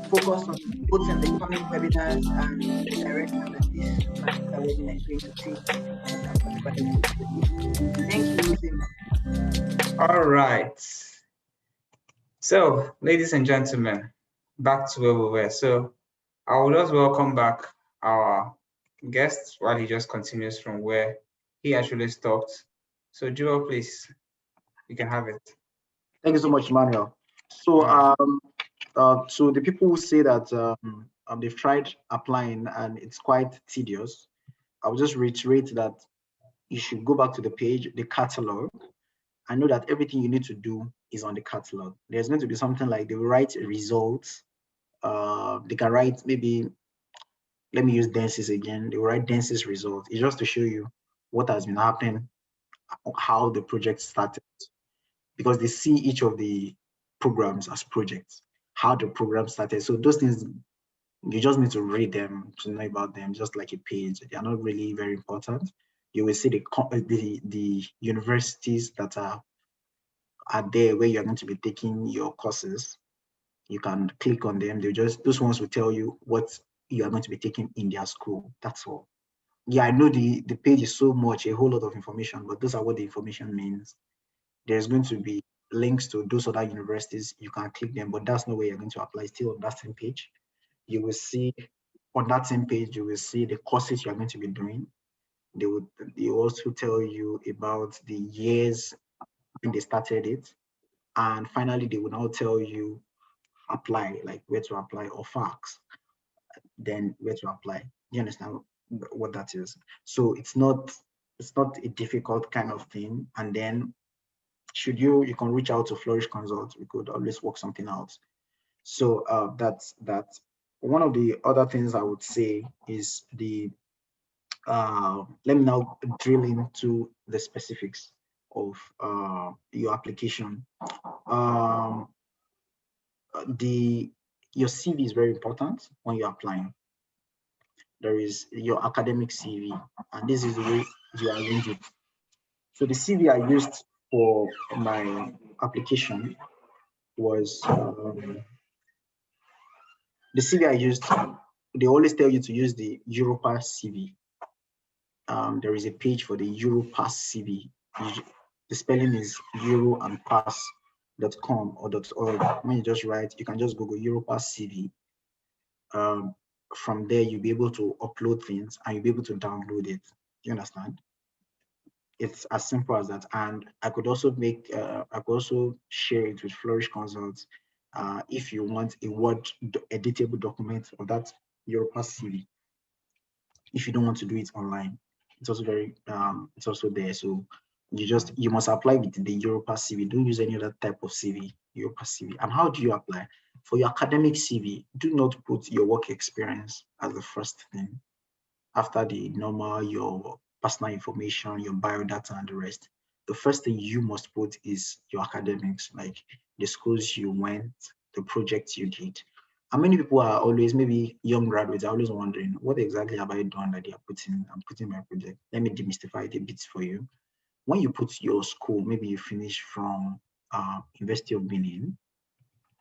focus on both in the coming webinars and the direction that this particular webinar is going to take. Thank you, Zim. All right. So, ladies and gentlemen, back to where we were. So, I will just welcome back our guest while he just continues from where he actually stopped. So, Joel, please, you can have it. Thank you so much, Manuel. So, so the people who say that they've tried applying and it's quite tedious, I'll just reiterate that you should go back to the page, the catalog. I know that everything you need to do is on the catalog. There's going to be something like they will write results. They can write maybe, let me use Dances again. They will write Dances results. It's just to show you what has been happening, how the project started, because they see each of the programs as projects, how the program started. So those things, you just need to read them to know about them, just like a page. They are not really very important. You will see the universities that are there where you're going to be taking your courses. You can click on them. Those ones will tell you what you are going to be taking in their school. That's all. Yeah, I know the page is so much, a whole lot of information, but those are what the information means. There's going to be links to those other universities. You can click them, but that's not where you're going to apply. Still on that same page, you will see on that same page, you will see the courses you're going to be doing. They also tell you about the years when they started it. And finally, they will now tell you apply, like where to apply, or fax, then where to apply. You understand what that is? So it's not a difficult kind of thing. And then you can reach out to Flourish Consult. We could always work something out. So that's that. One of the other things I would say is let me now drill into the specifics of your application. Your CV is very important when you're applying. There is your academic CV, and this is the way you arrange it. So the CV I used for my application was the CV I used. They always tell you to use the Europass CV. There is a page for the Europass CV. The spelling is euro and pass.com or .org. When you just write, you can just Google Europass CV. From there, you'll be able to upload things and you'll be able to download it. You understand? It's as simple as that. And I could also share it with Flourish Consult if you want a Word editable document of that Europass CV. If you don't want to do it online, it's also it's also there. So you must apply with the Europass CV. Don't use any other type of CV, Europass CV. And how do you apply? For your academic CV, do not put your work experience as the first thing. After the normal, your personal information, your biodata, and the rest. The first thing you must put is your academics, like the schools you went, the projects you did. And many people are always, maybe young graduates, are always wondering, what exactly have I done that I'm putting my project? Let me demystify it a bit for you. When you put your school, maybe you finish from University of Benin,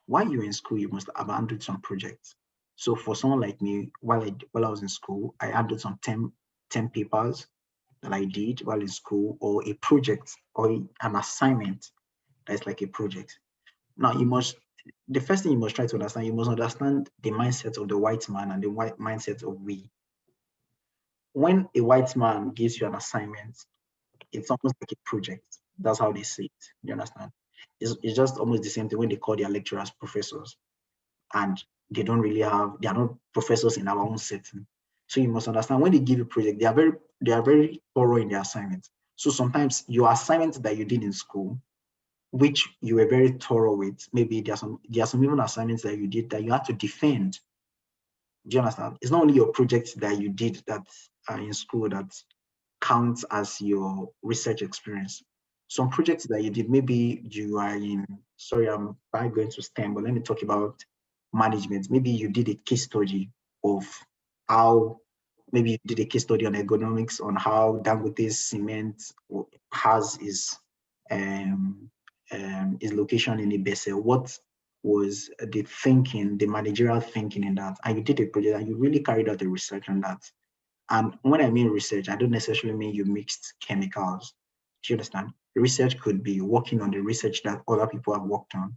while you're in school, you must have handled some projects. So for someone like me, while I was in school, I handled some 10 papers that I did while in school, or a project or an assignment that's like a project. Now the first thing you must try to understand, you must understand the mindset of the white man and the white mindset of we. When a white man gives you an assignment, it's almost like a project. That's how they see it. You understand? It's just almost the same thing when they call their lecturers professors, and they are not professors in our own setting. So you must understand, when they give you a project, they are very thorough in their assignments. So sometimes your assignment that you did in school, which you were very thorough with, maybe there are some even assignments that you did that you had to defend. Do you understand? It's not only your projects that you did that are in school that counts as your research experience. Some projects that you did, maybe you are sorry, I'm going to STEM, but let me talk about management. Maybe you did a case study of how, maybe you did a case study on ergonomics, on how Dangote's cement has its location in Ibese. What was the managerial thinking in that? And you did a project and you really carried out the research on that. And when I mean research, I don't necessarily mean you mixed chemicals. Do you understand? Research could be working on the research that other people have worked on.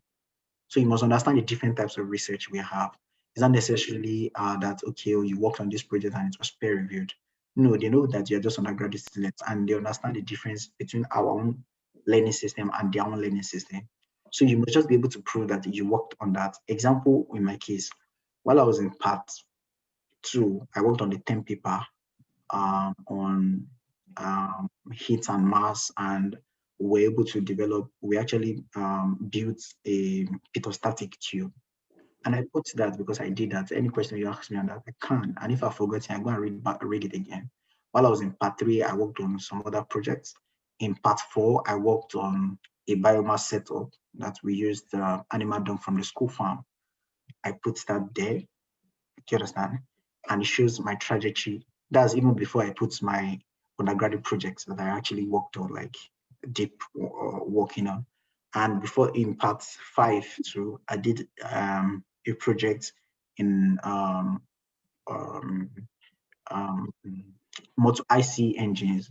So you must understand the different types of research we have. It's not necessarily that, okay, you worked on this project and it was peer reviewed. No, they know that you're just undergraduate students and they understand the difference between our own learning system and their own learning system. So you must just be able to prove that you worked on that. Example, in my case, while I was in PAT, 2, I worked on the term paper on heat and mass, and we were able to develop, we actually built a petrostatic tube. And I put that because I did that. Any question you ask me on that, I can. And if I forget it, I'm going to read it again. While I was in part 3, I worked on some other projects. In part 4, I worked on a biomass setup that we used animal dung from the school farm. I put that there. Do you understand? And it shows my trajectory. That's even before I put my undergraduate projects that I actually worked on, like deep working on. And before, in part 5 too, I did a project in motor IC engines.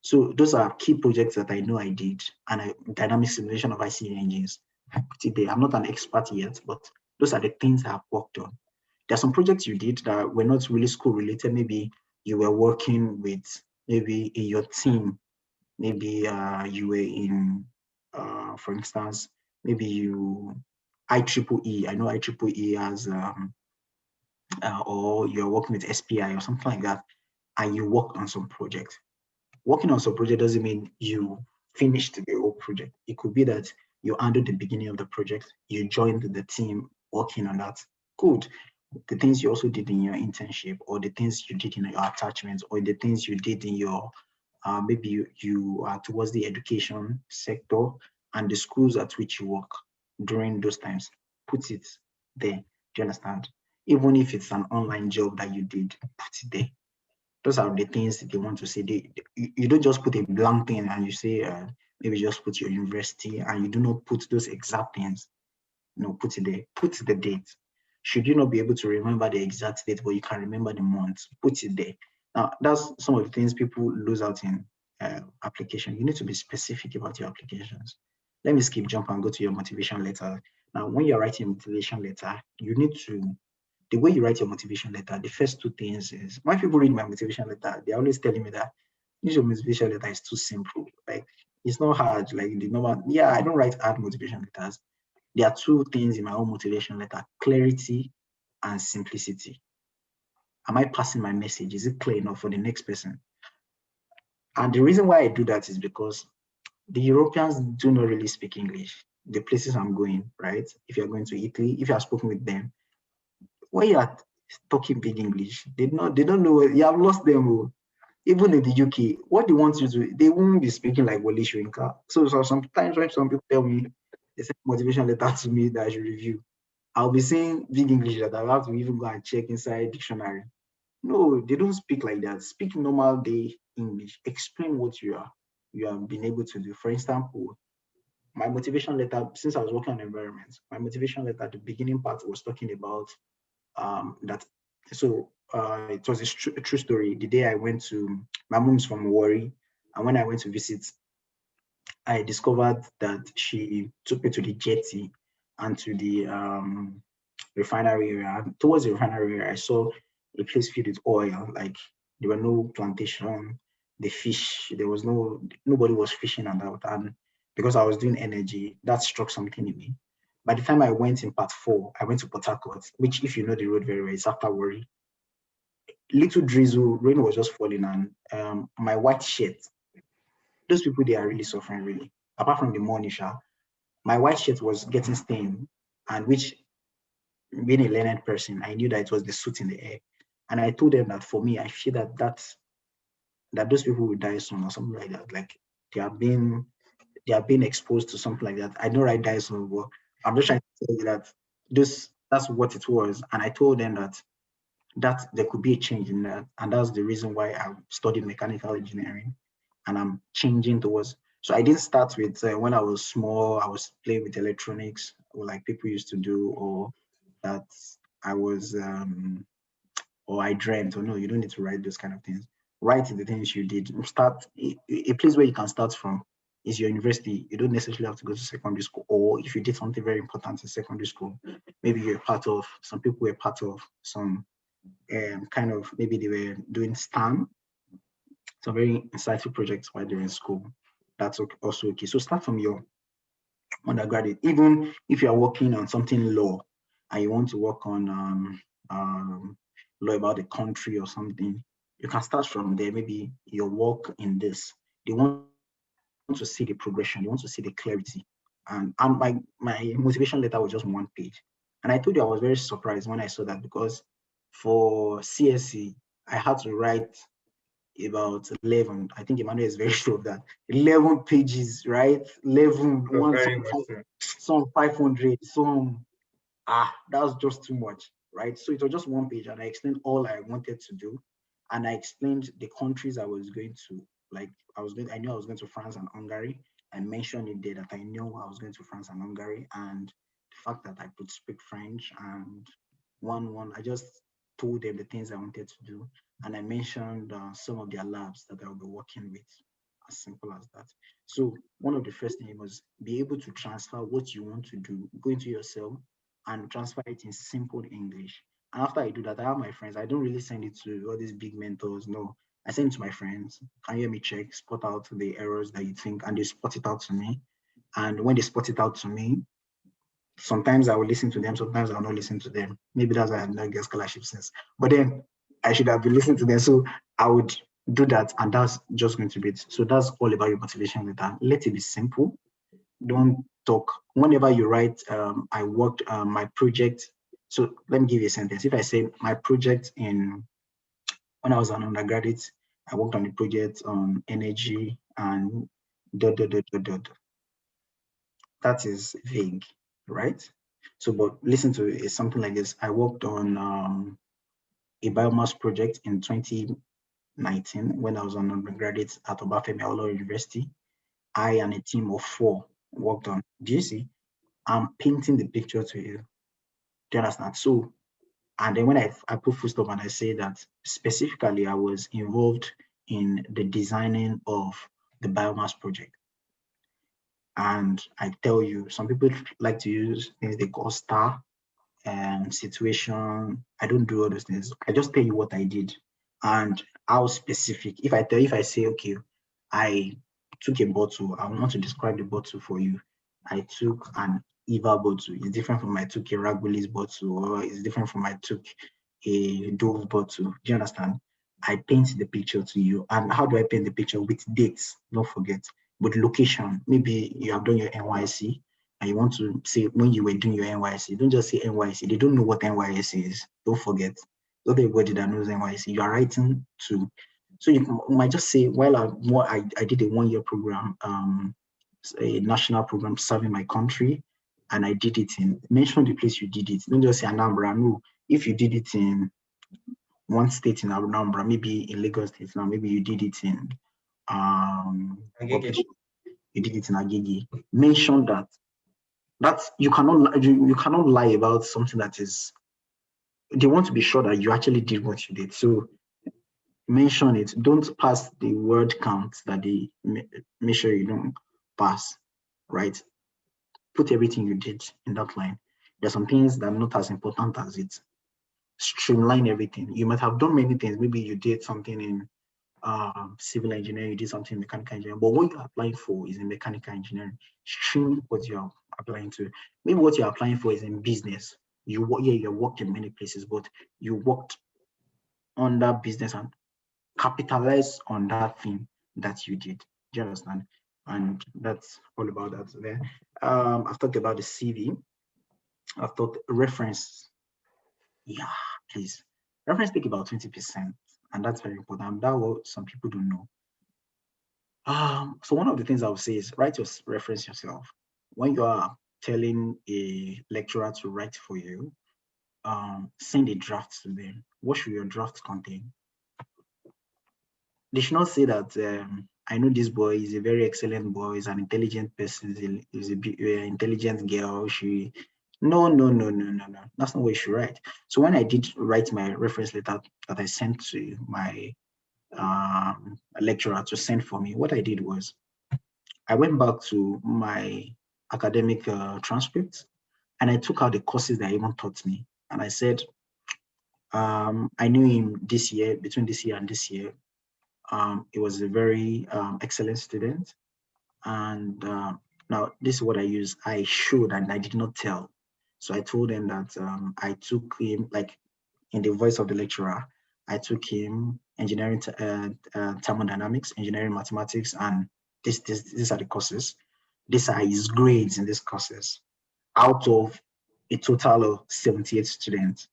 So those are key projects that I know I did, and a dynamic simulation of IC engines. I put it there. I'm not an expert yet, but those are the things I've worked on. There are some projects you did that were not really school related. Maybe you were working with, maybe in your team, maybe you were in, for instance, maybe IEEE. I know IEEE has, or you're working with SPI or something like that, and you worked on some project. Working on some project doesn't mean you finished the whole project. It could be that you handled the beginning of the project, you joined the team working on that. Good. The things you also did in your internship, or the things you did in your attachments, or the things you did in your, maybe you are towards the education sector and the schools at which you work during those times, put it there. Do you understand? Even if it's an online job that you did, put it there. Those are the things that they want to say. You don't just put a blank thing and you say, maybe just put your university, and you do not put those exact things. No, put it there. Put the date. Should you not be able to remember the exact date, but you can remember the month, put it there. Now, that's some of the things people lose out in application. You need to be specific about your applications. Let me skip jump and go to your motivation letter. Now, when you're writing a motivation letter, you need to, the way you write your motivation letter, the first 2 things is, when people read my motivation letter, they're always telling me that your motivation letter is too simple. Like, it's not hard, like the normal. Yeah, I don't write hard motivation letters. There are 2 things in my own motivation letter: clarity and simplicity. Am I passing my message? Is it clear enough for the next person? And the reason why I do that is because the Europeans do not really speak English. The places I'm going, right? If you're going to Italy, if you have spoken with them, when you are talking big English, they don't know, you have lost them. Even in the UK, what they want you to, they won't be speaking like Wole Soyinka. So sometimes when some people tell me, they send motivation letter to me that I should review, I'll be saying big English that I'll have to even go and check inside dictionary. No, they don't speak like that. Speak normal day English. Explain what you have been able to do. For example, my motivation letter, since I was working on environment, my motivation letter, the beginning part was talking about that. So it was a true story. The day I went to, my mom's from Warri, and when I went to visit, I discovered that she took me to the jetty and to the refinery area. Towards the refinery area, I saw a place filled with oil. Like, there were no plantation, the fish, there was nobody was fishing about. And because I was doing energy, that struck something in me. By the time I went in part 4, I went to Port Harcourt, which, if you know the road very well, is after Warri. Little drizzle, rain was just falling, and my white shirt, those people, they are really suffering, really. Apart from the money, my white shirt was getting stained, and which, being a learned person, I knew that it was the soot in the air. And I told them that for me, I feel that those people will die soon or something like that. Like, they are being exposed to something like that. I don't write die soon, but I'm just trying to tell you that that's what it was. And I told them that there could be a change in that. And that's the reason why I studied mechanical engineering, and I'm changing towards. So I didn't start with, when I was small, I was playing with electronics, or like people used to do, or that I was, or I dreamt, or no, you don't need to write those kind of things. Write the things you did. Start, a place where you can start from is your university. You don't necessarily have to go to secondary school, or if you did something very important in secondary school, maybe you're part of, some people were part of some kind of, maybe they were doing STEM, some very insightful projects while they're in school. That's also okay. So start from your undergraduate. Even if you are working on something law and you want to work on law about the country or something, you can start from there. Maybe your work in this. They want to see the progression. They want to see the clarity. And my motivation letter was just 1 page. And I told you I was very surprised when I saw that, because for CSE, I had to write about 11. I think Emmanuel is very sure of that. 11 pages, right? 11, some 500, some, that was just too much, right? So it was just 1 page, and I explained all I wanted to do. And I explained the countries I was going to, like, I knew I was going to France and Hungary. I mentioned it there that I knew I was going to France and Hungary, and the fact that I could speak French, and I just told them the things I wanted to do. And I mentioned some of their labs that I'll be working with, as simple as that. So one of the first things was be able to transfer what you want to do, go into yourself and transfer it in simple English. And after I do that, I have my friends. I don't really send it to all these big mentors. No, I send it to my friends. Can you hear me check, spot out the errors that you think, and they spot it out to me. And when they spot it out to me, sometimes I will listen to them, sometimes I will not listen to them. Maybe that's why I have not get scholarship since. But then I should have been listening to them. So I would do that, and that's just going to be it. So that's all about your motivation letter. Let it be simple. Don't talk. Whenever you write, I worked my project. So let me give you a sentence. If I say my project when I was an undergraduate, I worked on the project on energy and dot, dot, dot, dot, dot. That is vague, right? So, but listen to it, something like this. I worked on a biomass project in 2019 when I was an undergraduate at Obafemi Awolowo University. I and a team of 4 worked on. Do you see? I'm painting the picture to you. Do you understand? So, and then when I put full stop and I say that specifically I was involved in the designing of the biomass project. And I tell you, some people like to use things they call star and situation. I don't do all those things. I just tell you what I did and how specific. If I say, okay, I took a bottle, I want to describe the bottle for you. I took an Eva bottle. It's different from I took a Ragulis bottle, or it's different from I took a Dove bottle. Do you understand? I paint the picture to you. And how do I paint the picture? With dates, don't forget. With location. Maybe you have done your NYC and you want to say when you were doing your NYC, don't just say NYC. They don't know what NYC is. Don't forget. Not everybody that knows NYC. You are writing to. So you might just say, well, I did a 1-year program, a national program serving my country, and I did it in, mention the place you did it. Don't just say Anambra. No, if you did it in one state in Anambra, maybe in Lagos State now, maybe you did it in you did it in Agege. Mention that. That's you cannot lie about something that is. They want to be sure that you actually did what you did. So mention it. Don't pass the word count that they make sure you don't pass, right? Put everything you did in that line. There's some things that are not as important as it. Streamline everything. You might have done many things. Maybe you did something in civil engineering, you did something in mechanical engineering, but what you're applying for is in mechanical engineering. Stream what you're applying to. Maybe what you're applying for is in business. You worked in many places, but you worked on that business and capitalize on that thing that you did. Do you understand? And that's all about that there. I've talked about the CV. I've talked reference. Yeah, please. Reference take about 20%, and that's very important. That's what some people don't know. So one of the things I would say is write your reference yourself. When you are telling a lecturer to write for you, send a draft to them. What should your draft contain? They should not say that I know this boy is a very excellent boy, is an intelligent person, is an intelligent girl. No. That's not what you should write. So when I did write my reference letter that I sent to my lecturer to send for me, what I did was I went back to my academic transcripts and I took out the courses that he even taught me. And I said, I knew him this year, between this year and this year. He was a very excellent student. And now this is what I use. I showed and I did not tell. So I told him that I took him, like in the voice of the lecturer, I took him engineering, thermodynamics, engineering mathematics, and these are the courses. These are his grades in these courses. Out of a total of 78 students,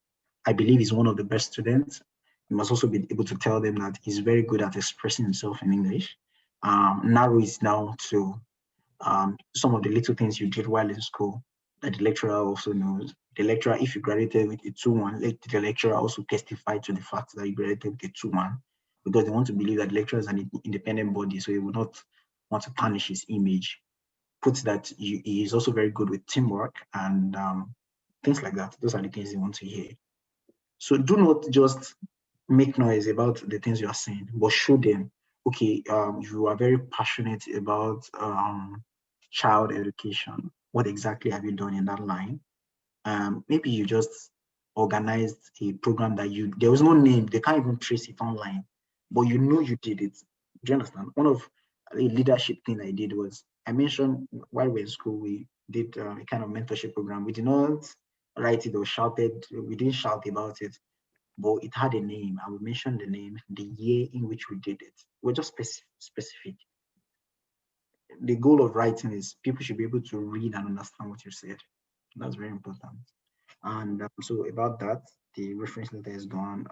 I believe he's one of the best students. You must also be able to tell them that he's very good at expressing himself in English. Narrow it down to some of the little things you did while in school that the lecturer also knows. The lecturer, if you graduated with a 2-1, let the lecturer also testify to the fact that you graduated with a 2-1, because they want to believe that the lecturer is an independent body, so he will not want to tarnish his image. Put that he is also very good with teamwork and things like that. Those are the things they want to hear. So do not just make noise about the things you are saying, but show them, okay, you are very passionate about child education. What exactly have you done in that line? Maybe you just organized a program that there was no name, they can't even trace it online, but you know you did it. Do you understand? One of the leadership thing I did was, I mentioned while we were in school, we did a kind of mentorship program. We did not write it or we didn't shout about it, but it had a name, and we mentioned the name, the year in which we did it. We're just specific. The goal of writing is people should be able to read and understand what you said. That's very important. And so about that, the reference letter is gone.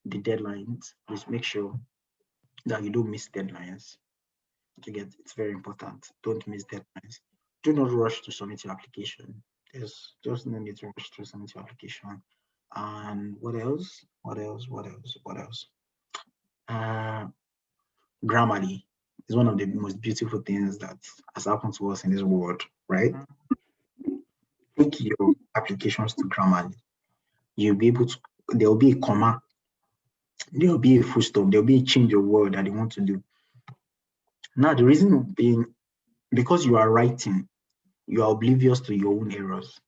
The deadlines, please make sure that you don't miss deadlines. It's very important. Don't miss deadlines. Do not rush to submit your application. There's just no need to rush to submit your application. And what else? Grammarly is one of the most beautiful things that has happened to us in this world, right? Take your applications to Grammarly. You'll be able to, there'll be a comma, there'll be a full stop, there'll be a change of word that you want to do. Now, the reason being, because you are writing, you are oblivious to your own errors,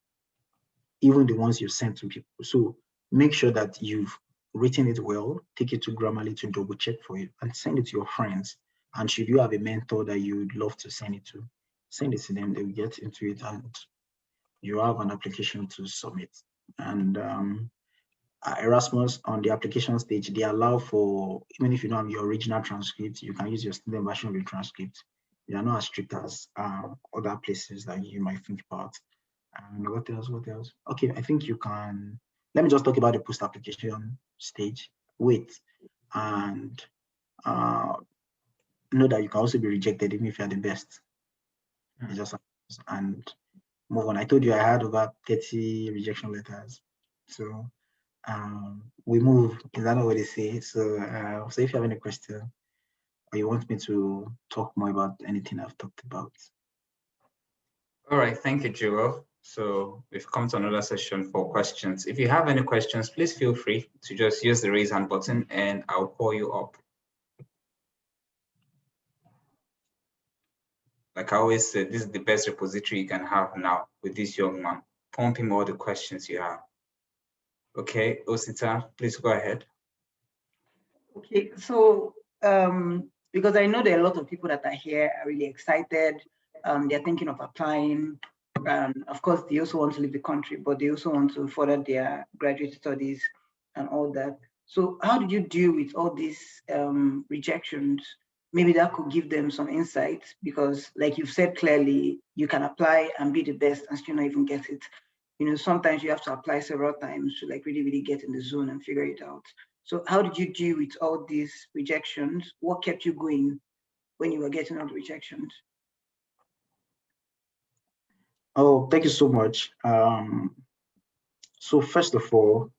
even the ones you send to people. So make sure that you've written it well, take it to Grammarly to double check for you, and send it to your friends. And should you have a mentor that you'd love to send it to, send it to them, they will get into it, and you have an application to submit. And Erasmus, on the application stage, they allow for, even if you don't have your original transcript, you can use your student version of your transcript. They are not as strict as other places that you might think about. And what else? Okay, I think you can, let me just talk about the post-application stage. Wait, and know that you can also be rejected even if you're the best. And move on. I told you I had over 30 rejection letters. So we move. Is that not what they say? So, so if you have any question or you want me to talk more about anything I've talked about. All right, thank you, Joel. So we've come to another session for questions. If you have any questions, please feel free to just use the raise hand button and I'll call you up. Like I always said, this is the best repository you can have now with this young man. Pump him all the questions you have. Okay, Osita, please go ahead. Okay, so because I know there are a lot of people that are here are really excited. They're thinking of applying. Of course, they also want to leave the country, but they also want to further their graduate studies and all that. So how did you deal with all these rejections? Maybe that could give them some insights, because like you've said clearly, you can apply and be the best and still not even get it. You know, sometimes you have to apply several times to like really get in the zone and figure it out. So how did you deal with all these rejections? What kept you going when you were getting all the rejections? Oh, thank you so much. So first of all,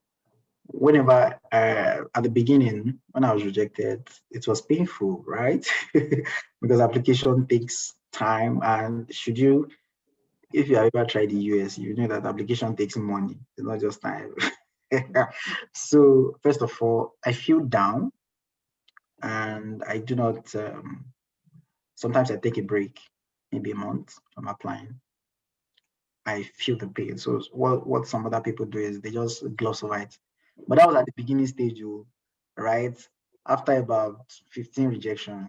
whenever at the beginning, when I was rejected, it was painful, right? Because application takes time, and if you have ever tried the US, you know that application takes money, it's not just time. So first of all, I feel down, and I do not, sometimes I take a break, maybe a month from applying. I feel the pain. So what some other people do is they just gloss over it. But that was at the beginning stage, right? After about 15 rejection,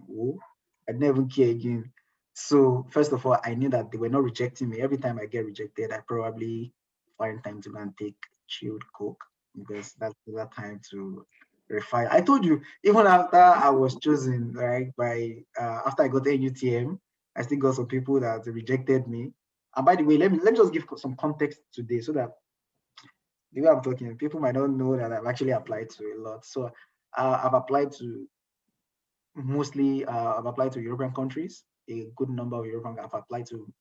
I didn't even care again. So first of all, I knew that they were not rejecting me. Every time I get rejected, I probably find time to go and take chilled Coke because that's the time to refine. I told you, even after I was chosen, right, by after I got NUTM, I still got some people that rejected me. And by the way, let me just give some context today so that the way I'm talking, people might not know that I've actually applied to a lot. So I've applied to mostly, I've applied to European countries, a good number of European. I've applied to,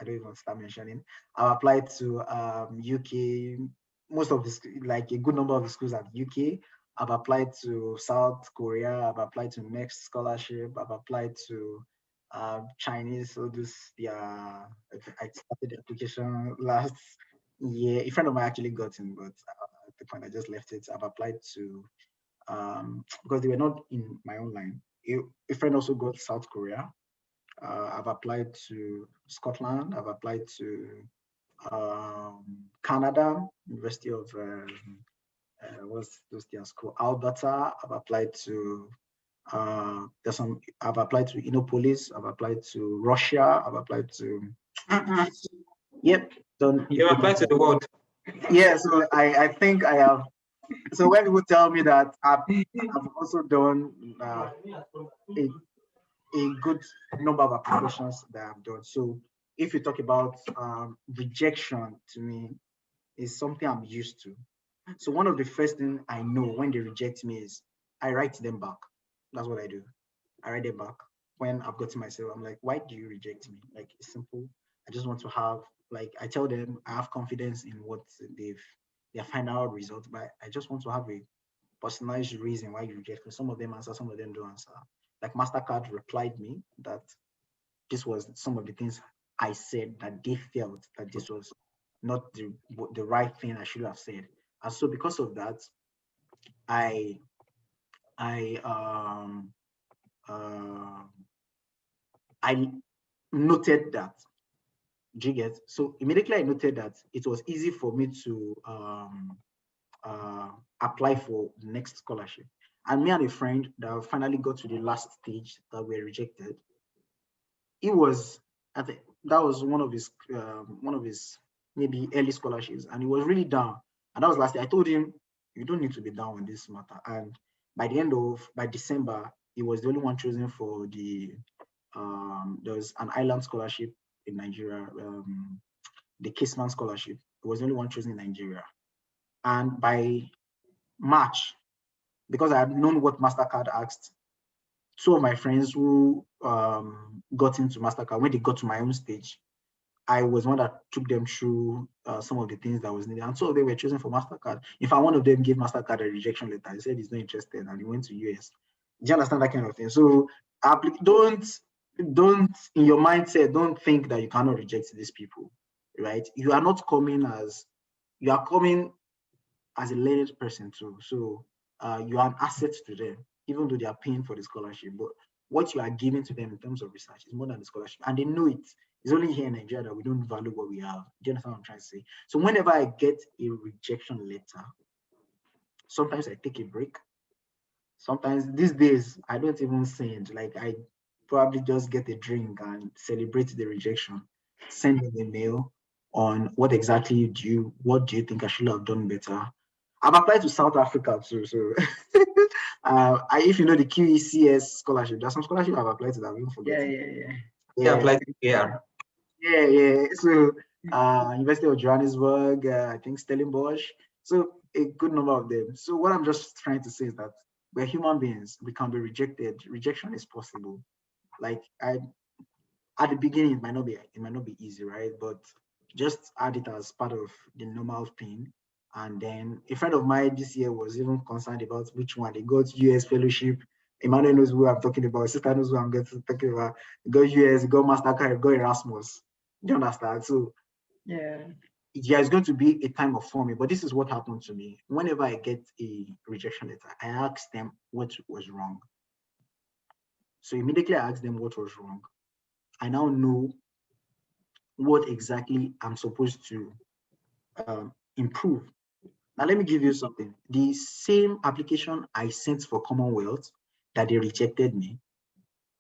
I don't even start mentioning. I've applied to UK, most of this, like a good number of the schools at UK. I've applied to South Korea. I've applied to Next Scholarship. I've applied to Chinese. So this, I started the application last year. A friend of mine actually got in, but at the point I just left it. I've applied to, because they were not in my own line. A friend also got South Korea. I've applied to Scotland. I've applied to Canada, University of what's those things called, Alberta. I've applied to I've applied to Innopolis. I've applied to Russia. I've applied to yep. You applied to the world. Yeah, so I think I have. So when people tell me that I've also done a good number of applications that I've done. So if you talk about rejection, to me is something I'm used to. So one of the first things I know when they reject me is I write them back. That's what I do. I write them back. When I've got to myself, I'm like, why do you reject me? Like, it's simple. I just want to have, like, I tell them I have confidence in what their final result, but I just want to have a personalized reason why you reject me. Some of them answer, some of them don't answer. Like MasterCard replied me that this was some of the things I said that they felt that this was not the right thing I should have said. And so because of that, I noted that. Do you get? So immediately I noted that it was easy for me to apply for the next scholarship. And me and a friend that finally got to the last stage that were rejected, it was, I think that was one of his maybe early scholarships, and he was really down. And that was last year. I told him, you don't need to be down on this matter. And by December, he was the only one chosen for the there was an island scholarship in Nigeria, the Caseman scholarship. He was the only one chosen in Nigeria. And by March, because I had known what MasterCard asked, two of my friends who got into MasterCard, when they got to my own stage, I was one that took them through some of the things that was needed. And so they were chosen for MasterCard. In fact, one of them gave MasterCard a rejection letter. He said he's not interested and he went to US. Do you understand that kind of thing? So don't in your mindset, don't think that you cannot reject these people, right? You are not coming you are coming as a learned person too. So you are an asset to them, even though they are paying for the scholarship. But what you are giving to them in terms of research is more than the scholarship. And they know it. It's only here in Nigeria that we don't value what we have. Do you understand what I'm trying to say? So whenever I get a rejection letter, sometimes I take a break. Sometimes these days, I don't even send. Like, I probably just get a drink and celebrate the rejection. Send me the mail on what exactly what do you think I should have done better? I've applied to South Africa too. So if you know the QECS scholarship, there's some scholarship I've applied to that I haven't forgotten. Yeah, applied to PR. Yeah. So University of Johannesburg, I think Stellenbosch. So a good number of them. So what I'm just trying to say is that we're human beings. We can be rejected. Rejection is possible. Like at the beginning, it might not be easy, right? But just add it as part of the normal thing. And then a friend of mine this year was even concerned about which one. They got US fellowship. Emmanuel knows who I'm talking about. Sister knows who I'm talking about. He got US, he got MasterCard, he got Erasmus. Do you understand? So yeah, it's going to be a time of forming. But this is what happened to me. Whenever I get a rejection letter, I ask them what was wrong. So immediately I asked them what was wrong. I now know what exactly I'm supposed to improve. Now, let me give you something. The same application I sent for Commonwealth that they rejected me,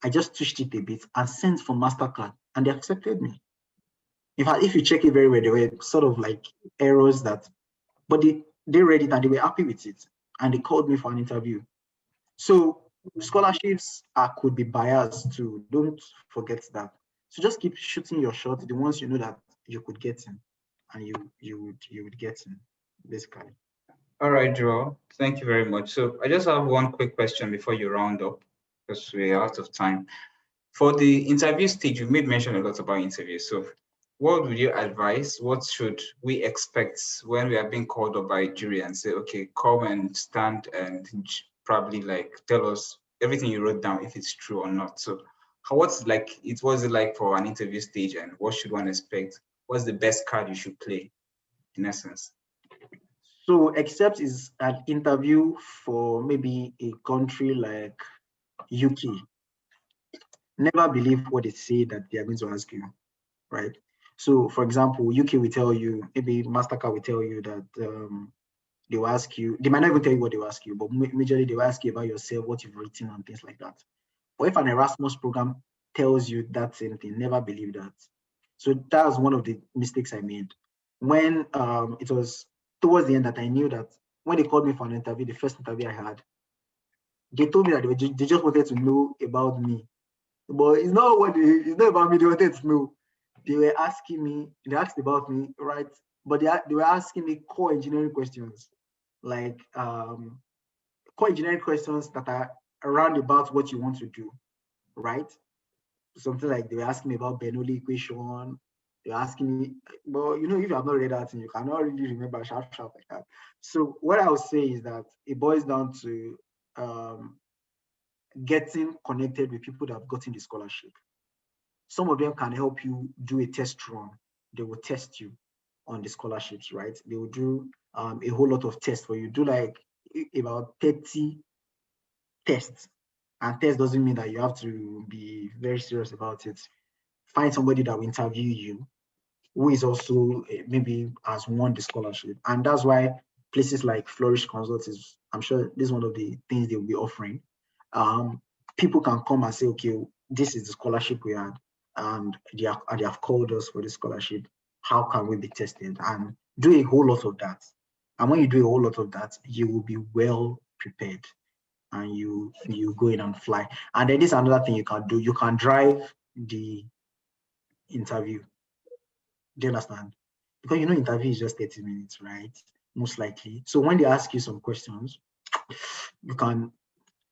I just twitched it a bit and sent for MasterCard, and they accepted me. In fact, if you check it very well, there were sort of like errors but they read it and they were happy with it, and they called me for an interview. So scholarships could be biased too. Don't forget that. So just keep shooting your shot, the ones you know that you could get in, and you would get in, basically. All right, Joel. Thank you very much. So I just have one quick question before you round up, because we're out of time. For the interview stage, you made mention a lot about interviews. So what would you advise? What should we expect when we are being called up by a jury and say, okay, come and stand and probably like tell us everything you wrote down, if it's true or not. So what's it like for an interview stage, and what should one expect? What's the best card you should play, in essence? So except it's an interview for maybe a country like UK, never believe what they say that they are going to ask you, right? So for example, UK will tell you, maybe MasterCard will tell you that they will ask you, they might not even tell you what they will ask you, but majorly they will ask you about yourself, what you've written and things like that. But if an Erasmus program tells you that same thing, never believe that. So that was one of the mistakes I made. When it was towards the end that I knew that when they called me for an interview, the first interview I had, they told me that they just wanted to know about me. But it's not about me they wanted to know. They were asking me, they asked about me, right? But they were asking me core engineering questions, like core engineering questions that are around about what you want to do, right? Something like they were asking me about Bernoulli equation. They were asking me, well, if you have not read that, you cannot really remember sharp like that. So what I would say is that it boils down to getting connected with people that have gotten the scholarship. Some of them can help you do a test run. They will test you on the scholarships, right? They will do a whole lot of tests for you. Do like about 30 tests. And test doesn't mean that you have to be very serious about it. Find somebody that will interview you who is also maybe has won the scholarship. And that's why places like Flourish Consult is, I'm sure this is one of the things they will be offering. People can come and say, okay, this is the scholarship we had, and they have called us for the scholarship. How can we be tested? And do a whole lot of that. And when you do a whole lot of that, you will be well prepared, and you go in and fly. And then this is another thing you can do. You can drive the interview. Do you understand? Because interview is just 30 minutes, right? Most likely. So when they ask you some questions, you can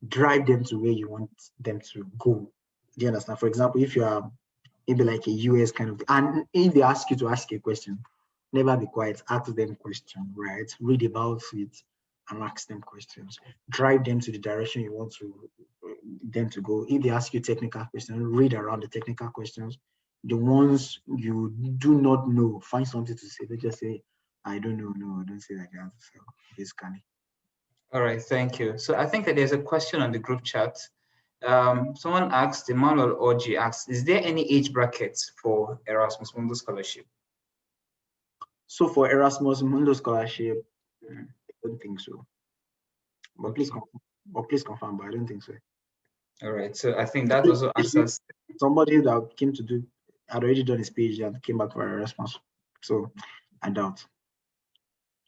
drive them to where you want them to go. Do you understand? For example, if you are maybe like a US kind of, and if they ask you to ask a question, never be quiet, ask them questions, right? Read about it and ask them questions. Drive them to the direction you want them to go. If they ask you technical questions, read around the technical questions. The ones you do not know, find something to say. Don't just say, I don't know. No, don't say like that. So basically. All right, thank you. So I think that there's a question on the group chat. Someone asked, Emmanuel Orji asks, is there any age brackets for Erasmus Mundus Scholarship? So for Erasmus Mundus Scholarship, I don't think so. But please confirm, but I don't think so. All right, so I think that also answers. Somebody that came to do, had already done his PhD and came back for a response. So I doubt.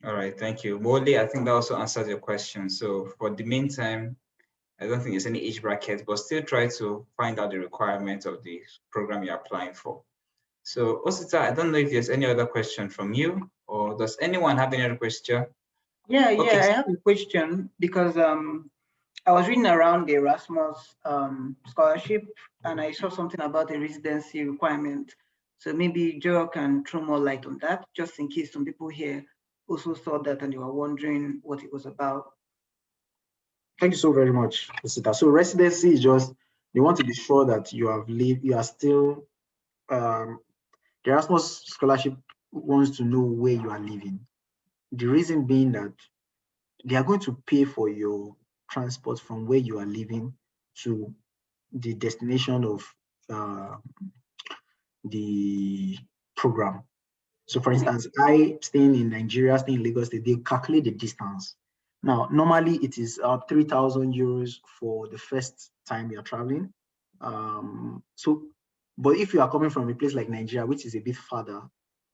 All right, thank you. Wally, I think that also answers your question. So for the meantime, I don't think there's any age bracket, but still try to find out the requirements of the program you're applying for. So Osita, I don't know if there's any other question from you, or does anyone have any other question? Yeah, Okay. I have a question because I was reading around the Erasmus scholarship, and I saw something about the residency requirement. So maybe Joel can throw more light on that, just in case some people here also saw that and they were wondering what it was about. Thank you so very much, Osita. So residency is just, you want to be sure that you are still, the Erasmus scholarship wants to know where you are living. The reason being that they are going to pay for your transport from where you are living to the destination of the program. So for instance, I staying in Nigeria, staying in Lagos, they calculate the distance. Now, normally it is 3,000 euros for the first time you're traveling. But if you are coming from a place like Nigeria, which is a bit farther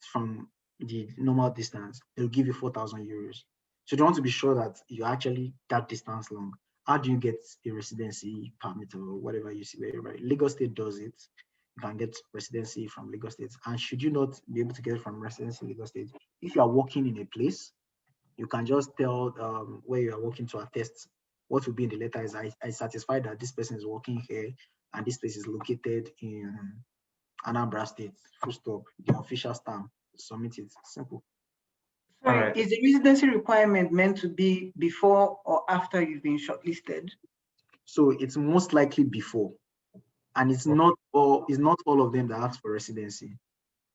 from the normal distance, they'll give you 4,000 euros. So you want to be sure that you're actually that distance long. How do you get a residency permit or whatever you see wherever? Lagos State does it. You can get residency from Lagos State. And should you not be able to get it from residency in Lagos State, if you are working in a place, you can just tell where you are working to attest. What will be in the letter is I satisfy that this person is working here and this place is located in Anambra State. Full stop. The official stamp. Submit it. Simple. Sorry, All right. is the residency requirement meant to be before or after you've been shortlisted? So it's most likely before, and it's not all of them that ask for residency.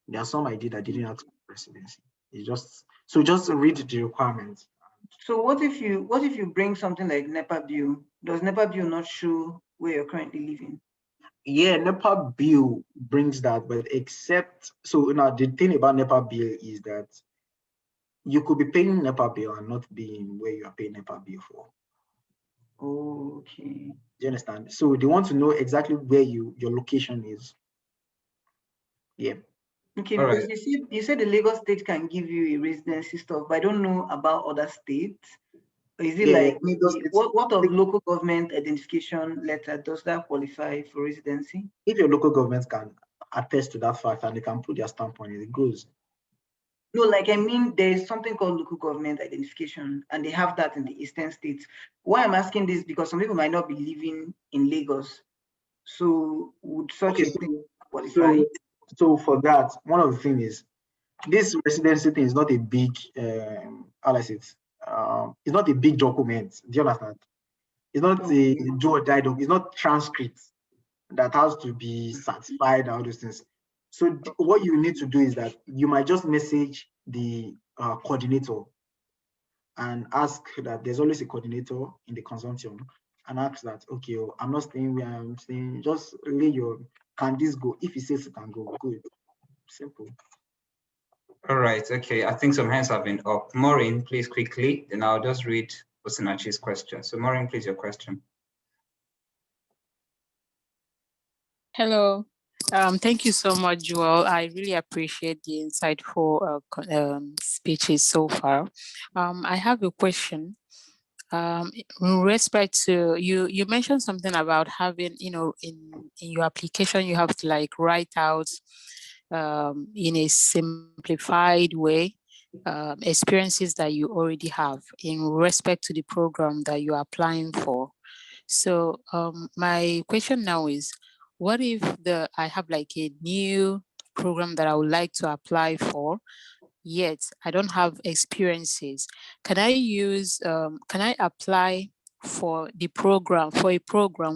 There are some I did that didn't ask for residency. It's just read the requirements. So what if you bring something like NEPA bill? Does NEPA bill not show where you're currently living? Yeah, NEPA bill brings that, but except so now the thing about NEPA bill is that you could be paying NEPA bill and not being where you are paying NEPA bill for. Okay. Do you understand? So they want to know exactly where your location is. Yeah. Okay, All because right. you said the Lagos State can give you a residency stuff, but I don't know about other states. Is it like what of local government identification letter? Does that qualify for residency? If your local government can attest to that fact and they can put their stamp on it, it goes. No, like I mean, there is something called local government identification, and they have that in the eastern states. Why I'm asking this because some people might not be living in Lagos, so would such a thing qualify? So for that, one of the things is this residency thing is not a big, how I say it, it's not a big document. Do you understand? It's not a do or die document. It's not transcript that has to be certified and all those things. So what you need to do is that you might just message the coordinator and ask that there's always a coordinator in the consortium and ask that, okay, I'm not staying where I'm staying, just lay your, can this go? If he says it can go, good. Simple. All right. Okay. I think some hands have been up. Maureen, please quickly, then I'll just read Osinachi's question. So Maureen, please, your question. Hello. Thank you so much, Joel. I really appreciate the insightful speeches so far. I have a question. In respect to you mentioned something about having, in your application, you have to like write out in a simplified way experiences that you already have in respect to the program that you're applying for. So my question now is, what if I have like a new program that I would like to apply for, yet I don't have experiences? Can I apply for a program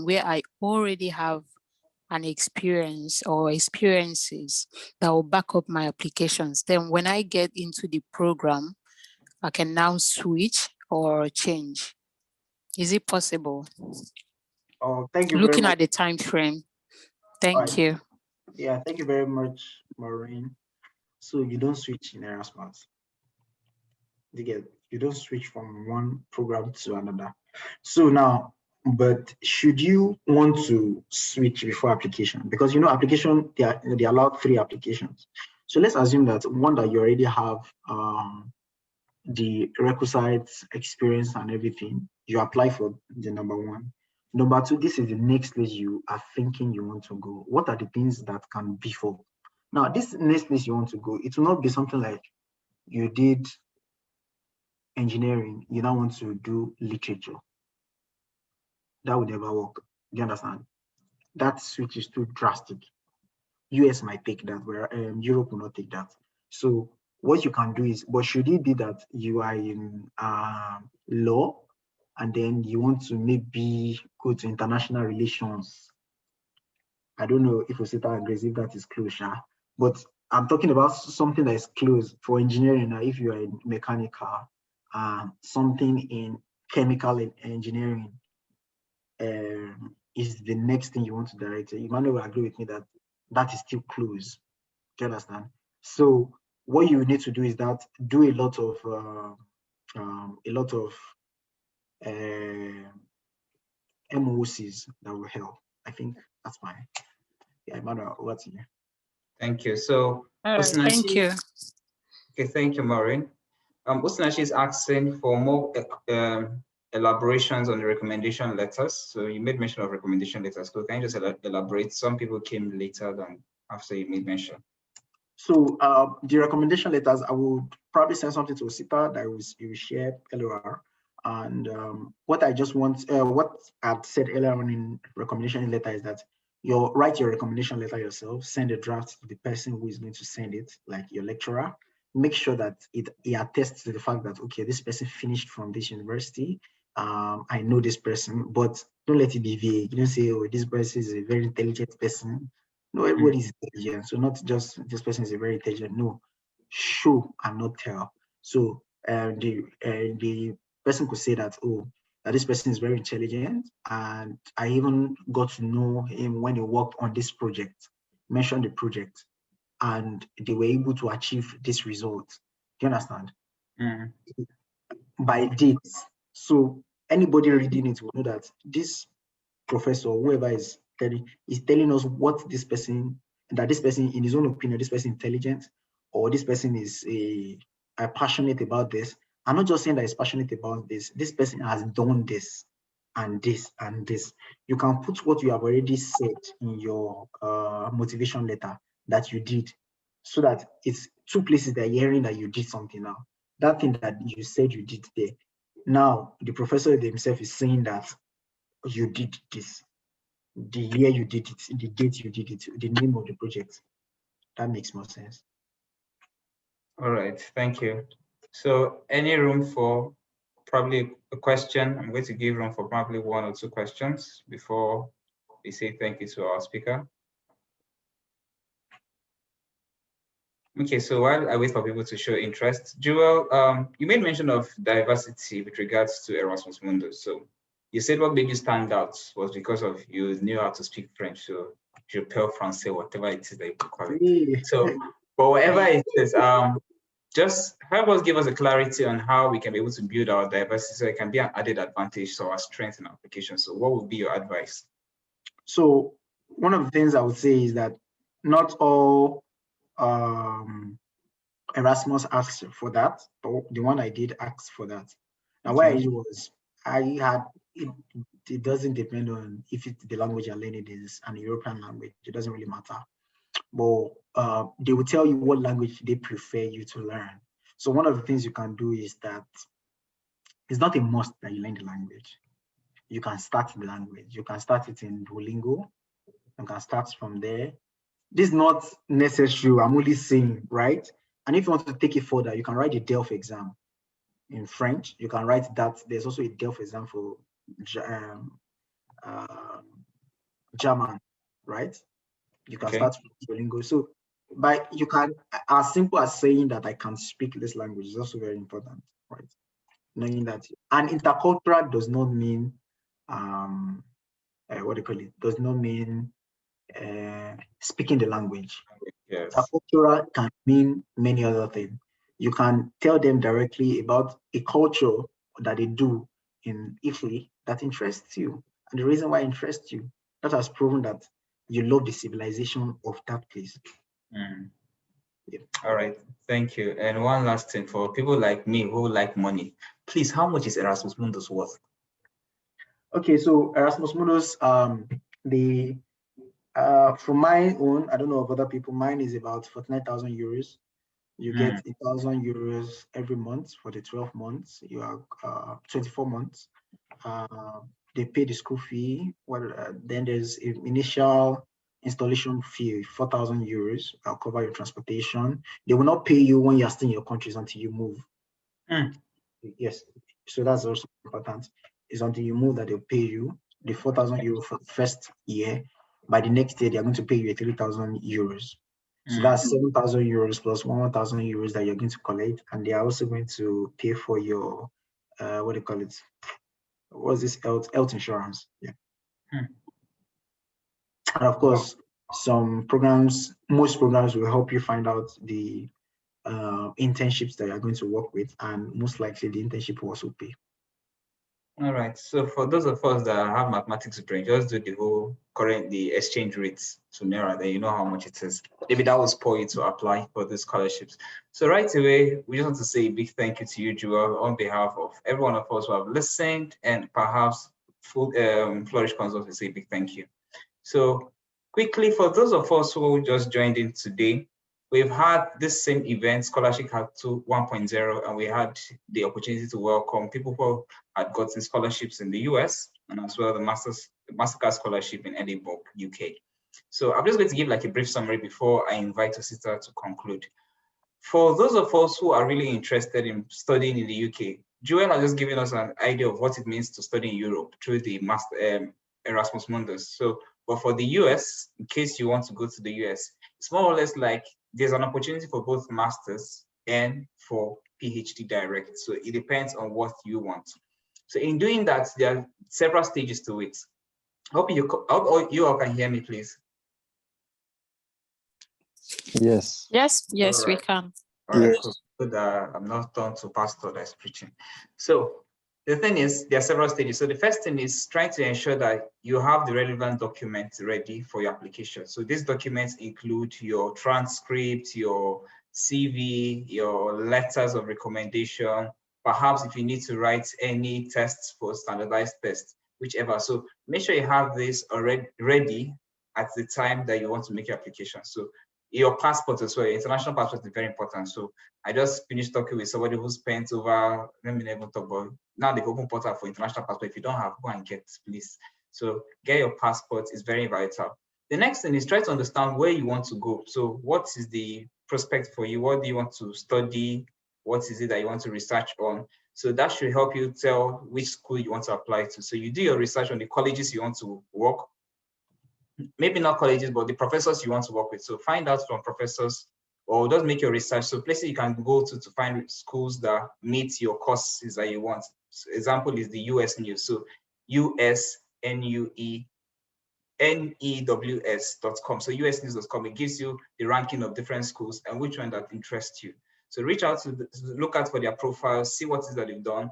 where I already have an experience or experiences that will back up my applications? Then when I get into the program, I can now switch or change. Is it possible? Oh, thank you. Looking at the time frame. Thank you. Yeah, thank you very much, Maureen. So you don't switch in Erasmus. You don't switch from one program to another. So now, but should you want to switch before application? Because application, they allow 3 applications. So let's assume that one that you already have the requisite experience and everything, you apply for the number 1. Number 2, this is the next place you are thinking you want to go. What are the things that can be for? Now, this next place you want to go, it will not be something like you did engineering, you now want to do literature. That would never work. Do you understand? That switch is too drastic. US might take that, where Europe will not take that. So what you can do is, but should it be that you are in law and then you want to maybe go to international relations? I don't know if Osita agrees if that is close, but I'm talking about something that is close for engineering. Now, if you are in mechanical, something in chemical engineering is the next thing you want to direct. Emmanuel will agree with me that that is still close. Do you understand? So what you need to do is that do a lot of MOCs that will help. I think that's fine. Yeah, Emmanuel, over to you. Thank you. So, thank you. Okay, thank you, Maureen. Usnashi is asking for more elaborations on the recommendation letters. So you made mention of recommendation letters. So can you just elaborate? Some people came later than after you made mention. So the recommendation letters, I would probably send something to Osita that you will share LOR. And what I just want, what I've said earlier on in recommendation letter is that you write your recommendation letter yourself, send a draft to the person who is going to send it, like your lecturer. Make sure that it attests to the fact that, okay, this person finished from this university. I know this person, but don't let it be vague. You don't say, oh, this person is a very intelligent person. No, everybody is intelligent. So not just this person is a very intelligent. No, show and not tell. So the person could say that, oh, that this person is very intelligent, and I even got to know him when he worked on this project. Mention the project, and they were able to achieve this result. Do you understand? By dates. So anybody reading it will know that this professor, whoever is telling us what this person, that this person, in his own opinion, this person is intelligent, or this person is passionate about this. I'm not just saying that he's passionate about this. This person has done this and this and this. You can put what you have already said in your motivation letter that you did, so that it's two places that you're hearing that you did something now. That thing that you said you did there. Now, the professor himself is saying that you did this, the year you did it, the date you did it, the name of the project. That makes more sense. All right, thank you. So any room for probably a question? I'm going to give room for probably 1 or 2 questions before we say thank you to our speaker. Okay, so while I wait for people to show interest, Jewel, you made mention of diversity with regards to Erasmus Mundus. So you said what made you stand out was because of you knew how to speak French, so je parle français, whatever it is that you call it. So, but whatever it is, just help us give us a clarity on how we can be able to build our diversity so it can be an added advantage to our strength in application. So what would be your advice? So one of the things I would say is that not all Erasmus asks for that, but the one I did ask for that. Now, why I was, it doesn't depend on if the language you're learning is an European language. It doesn't really matter. But they will tell you what language they prefer you to learn. So one of the things you can do is that it's not a must that you learn the language. You can start the language. You can start it in Duolingo. You can start from there. This is not necessary. I'm only saying, right? And if you want to take it further, you can write the DELF exam in French. You can write that. There's also a DELF exam for German, right? You can start from Duolingo. So, you can, as simple as saying that I can speak this language is also very important, right? Knowing that, and intercultural does not mean, what do you call it? Does not mean speaking the language. Yes. Intercultural can mean many other things. You can tell them directly about a culture that they do in Italy that interests you, and the reason why it interests you, that has proven that you love the civilization of that place. Yeah. All right, thank you. And one last thing for people like me who like money, please, how much is Erasmus Mundus worth? Okay, so Erasmus Mundus, from my own, I don't know of other people, mine is about 49,000 euros. You get 1,000 euros every month for the 12 months. You are 24 months. They pay the school fee. Then there's an initial installation fee, 4,000 euros. I'll cover your transportation. They will not pay you when you're still in your countries until you move. Yes, so that's also important. It's until you move that they'll pay you the 4,000 euros for the first year. By the next year, they're going to pay you 3,000 euros. So that's 7,000 euros plus 1,000 euros that you're going to collect, and they are also going to pay for your what do you call it? What's this health insurance? Yeah. And of course, some programs, most programs will help you find out the internships that you're going to work with, and most likely the internship will also pay. All right. So for those of us that have mathematics brain, just do the exchange rates to Naira, then you know how much it is. Maybe that will spoil you to apply for the scholarships. So right away, we just want to say a big thank you to you, Joel, on behalf of every one of us who have listened, and perhaps Flourish Consult will say a big thank you. So quickly, for those of us who just joined in today, we've had this same event, Scholarship Hack 1.0, and we had the opportunity to welcome people who had gotten scholarships in the US, and as well the Mastercard Scholarship in Edinburgh, UK. So I'm just going to give like a brief summary before I invite Osita to conclude. For those of us who are really interested in studying in the UK, Joel has just given us an idea of what it means to study in Europe through the Erasmus Mundus. So, but for the US, in case you want to go to the US, it's more or less like there's an opportunity for both masters and for PhD direct. So it depends on what you want. So in doing that, there are several stages to it. Hope you all can hear me, please. Yes. Yes, All we right. can. All right, Yes. cool. Good. I'm not done to pastor that's preaching. So the thing is, there are several stages. So the first thing is trying to ensure that you have the relevant documents ready for your application. So these documents include your transcript, your CV, your letters of recommendation, perhaps if you need to write any tests for standardized tests, whichever. So make sure you have this already ready at the time that you want to make your application. So your passport as well, your international passport is very important. So I just finished talking with somebody who spent over, let me never talk about, now the open portal for international passport. If you don't have, go and get, please. So get your passport is very vital. The next thing is try to understand where you want to go. So what is the prospect for you? What do you want to study? What is it that you want to research on? So that should help you tell which school you want to apply to. So you do your research on the colleges you want to work, maybe not colleges, but the professors you want to work with. So find out from professors or just make your research. So places you can go to find schools that meet your courses that you want. So example is the US News. So USNEWS.com. So usnews.com, it gives you the ranking of different schools and which one that interests you. So reach out to look out for their profiles, see what it is that they've done.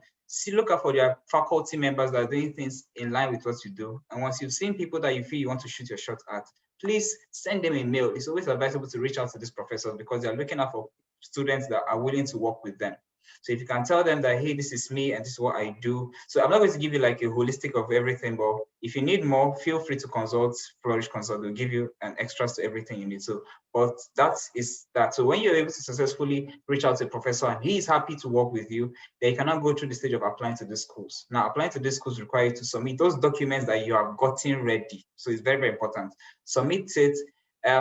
Look out for their faculty members that are doing things in line with what you do. And once you've seen people that you feel you want to shoot your shot at, please send them a mail. It's always advisable to reach out to these professors because they're looking out for students that are willing to work with them. So if you can tell them that, hey, this is me and this is what I do. So I'm not going to give you like a holistic of everything, but if you need more, feel free to consult Flourish Consult. They'll give you an extras to everything you need. So, but that is that. So when you're able to successfully reach out to a professor and he is happy to work with you, then you cannot go through the stage of applying to these schools. Now, applying to these schools requires you to submit those documents that you have gotten ready. So it's very, very important. Submit it.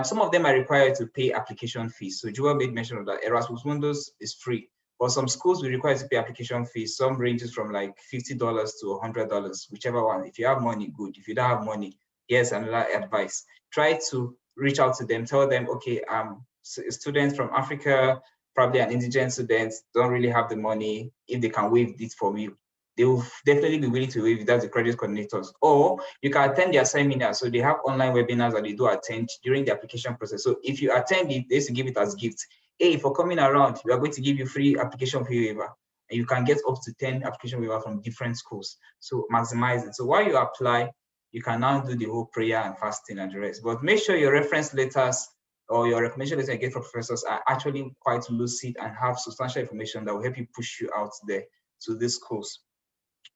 Some of them are required to pay application fees. So Joel made mention of that. Erasmus Mundus is free. For some schools, we require to pay application fees. Some ranges from like $50 to $100, whichever one. If you have money, good. If you don't have money, here's another advice. Try to reach out to them. Tell them, okay, I'm a student from Africa, probably an indigent student, don't really have the money. If they can waive it for you, they will definitely be willing to waive it. That's the credit coordinators. Or you can attend their seminar. So they have online webinars that they do attend during the application process. So if you attend it, they used to give it as gifts. Hey, for coming around, we are going to give you free application fee waiver. And you can get up to 10 application waiver from different schools. So maximize it. So while you apply, you can now do the whole prayer and fasting and the rest. But make sure your reference letters or your recommendation letters you get from professors are actually quite lucid and have substantial information that will help you push you out there to these schools.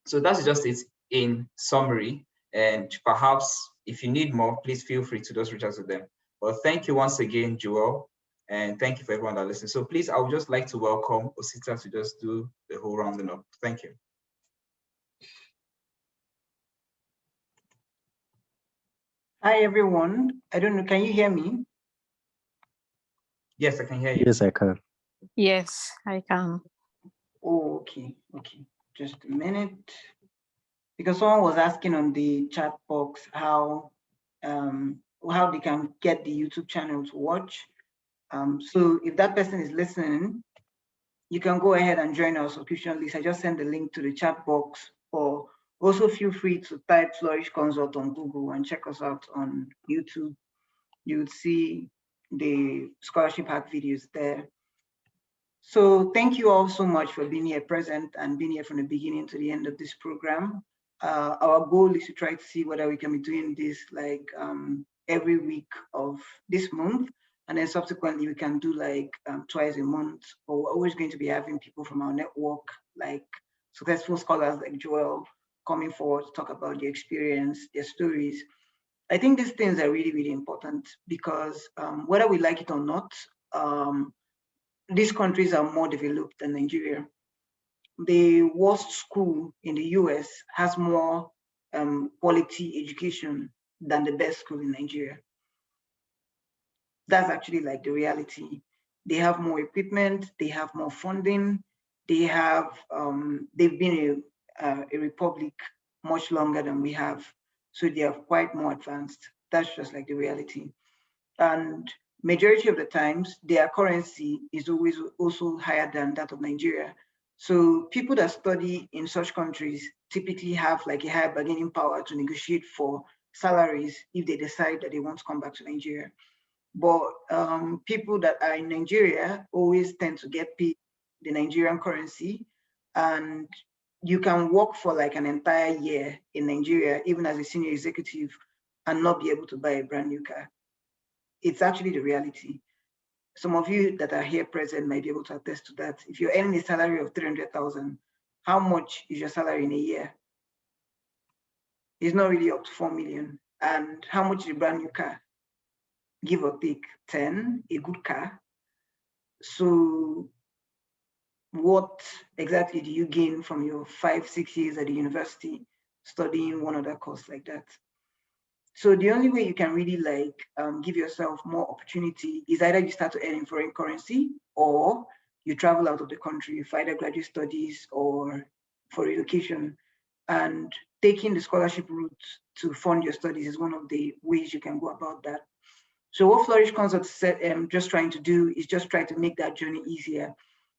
So that's just it in summary. And perhaps if you need more, please feel free to just reach out to them. Well, thank you once again, Joel. And thank you for everyone that listens. So please, I would just like to welcome Osita to just do the whole rounding up. Thank you. Hi, everyone. I don't know, can you hear me? Yes, I can hear you. Yes, I can. Yes, I can. Oh, okay. Just a minute. Because someone was asking on the chat box how they can get the YouTube channel to watch. So if that person is listening, you can go ahead and join our subscription list. I just sent the link to the chat box, or also feel free to type Flourish Consult on Google and check us out on YouTube. You would see the scholarship hack videos there. So thank you all so much for being here present and being here from the beginning to the end of this program. Our goal is to try to see whether we can be doing this like every week of this month, and then subsequently we can do like twice a month. But we're always going to be having people from our network, like successful scholars like Joel, coming forward to talk about their experience, their stories. I think these things are really, really important because whether we like it or not, these countries are more developed than Nigeria. The worst school in the US has more quality education than the best school in Nigeria. That's actually like the reality. They have more equipment, they have more funding, they have, they've been a republic much longer than we have. So they are quite more advanced. That's just like the reality. And majority of the times, their currency is always also higher than that of Nigeria. So people that study in such countries typically have like a higher bargaining power to negotiate for salaries if they decide that they want to come back to Nigeria. But people that are in Nigeria always tend to get paid the Nigerian currency, and you can work for like an entire year in Nigeria, even as a senior executive, and not be able to buy a brand new car. It's actually the reality. Some of you that are here present might be able to attest to that. If you're earning a salary of 300,000, how much is your salary in a year? It's not really up to 4 million. And how much is a brand new car? Give or take 10, a good car. So what exactly do you gain from your 5-6 years at the university studying one other course like that? So the only way you can really like give yourself more opportunity is either you start to earn in foreign currency or you travel out of the country for either graduate studies or for relocation. And taking the scholarship route to fund your studies is one of the ways you can go about that. So what Flourish Consult said, just trying to do is just try to make that journey easier.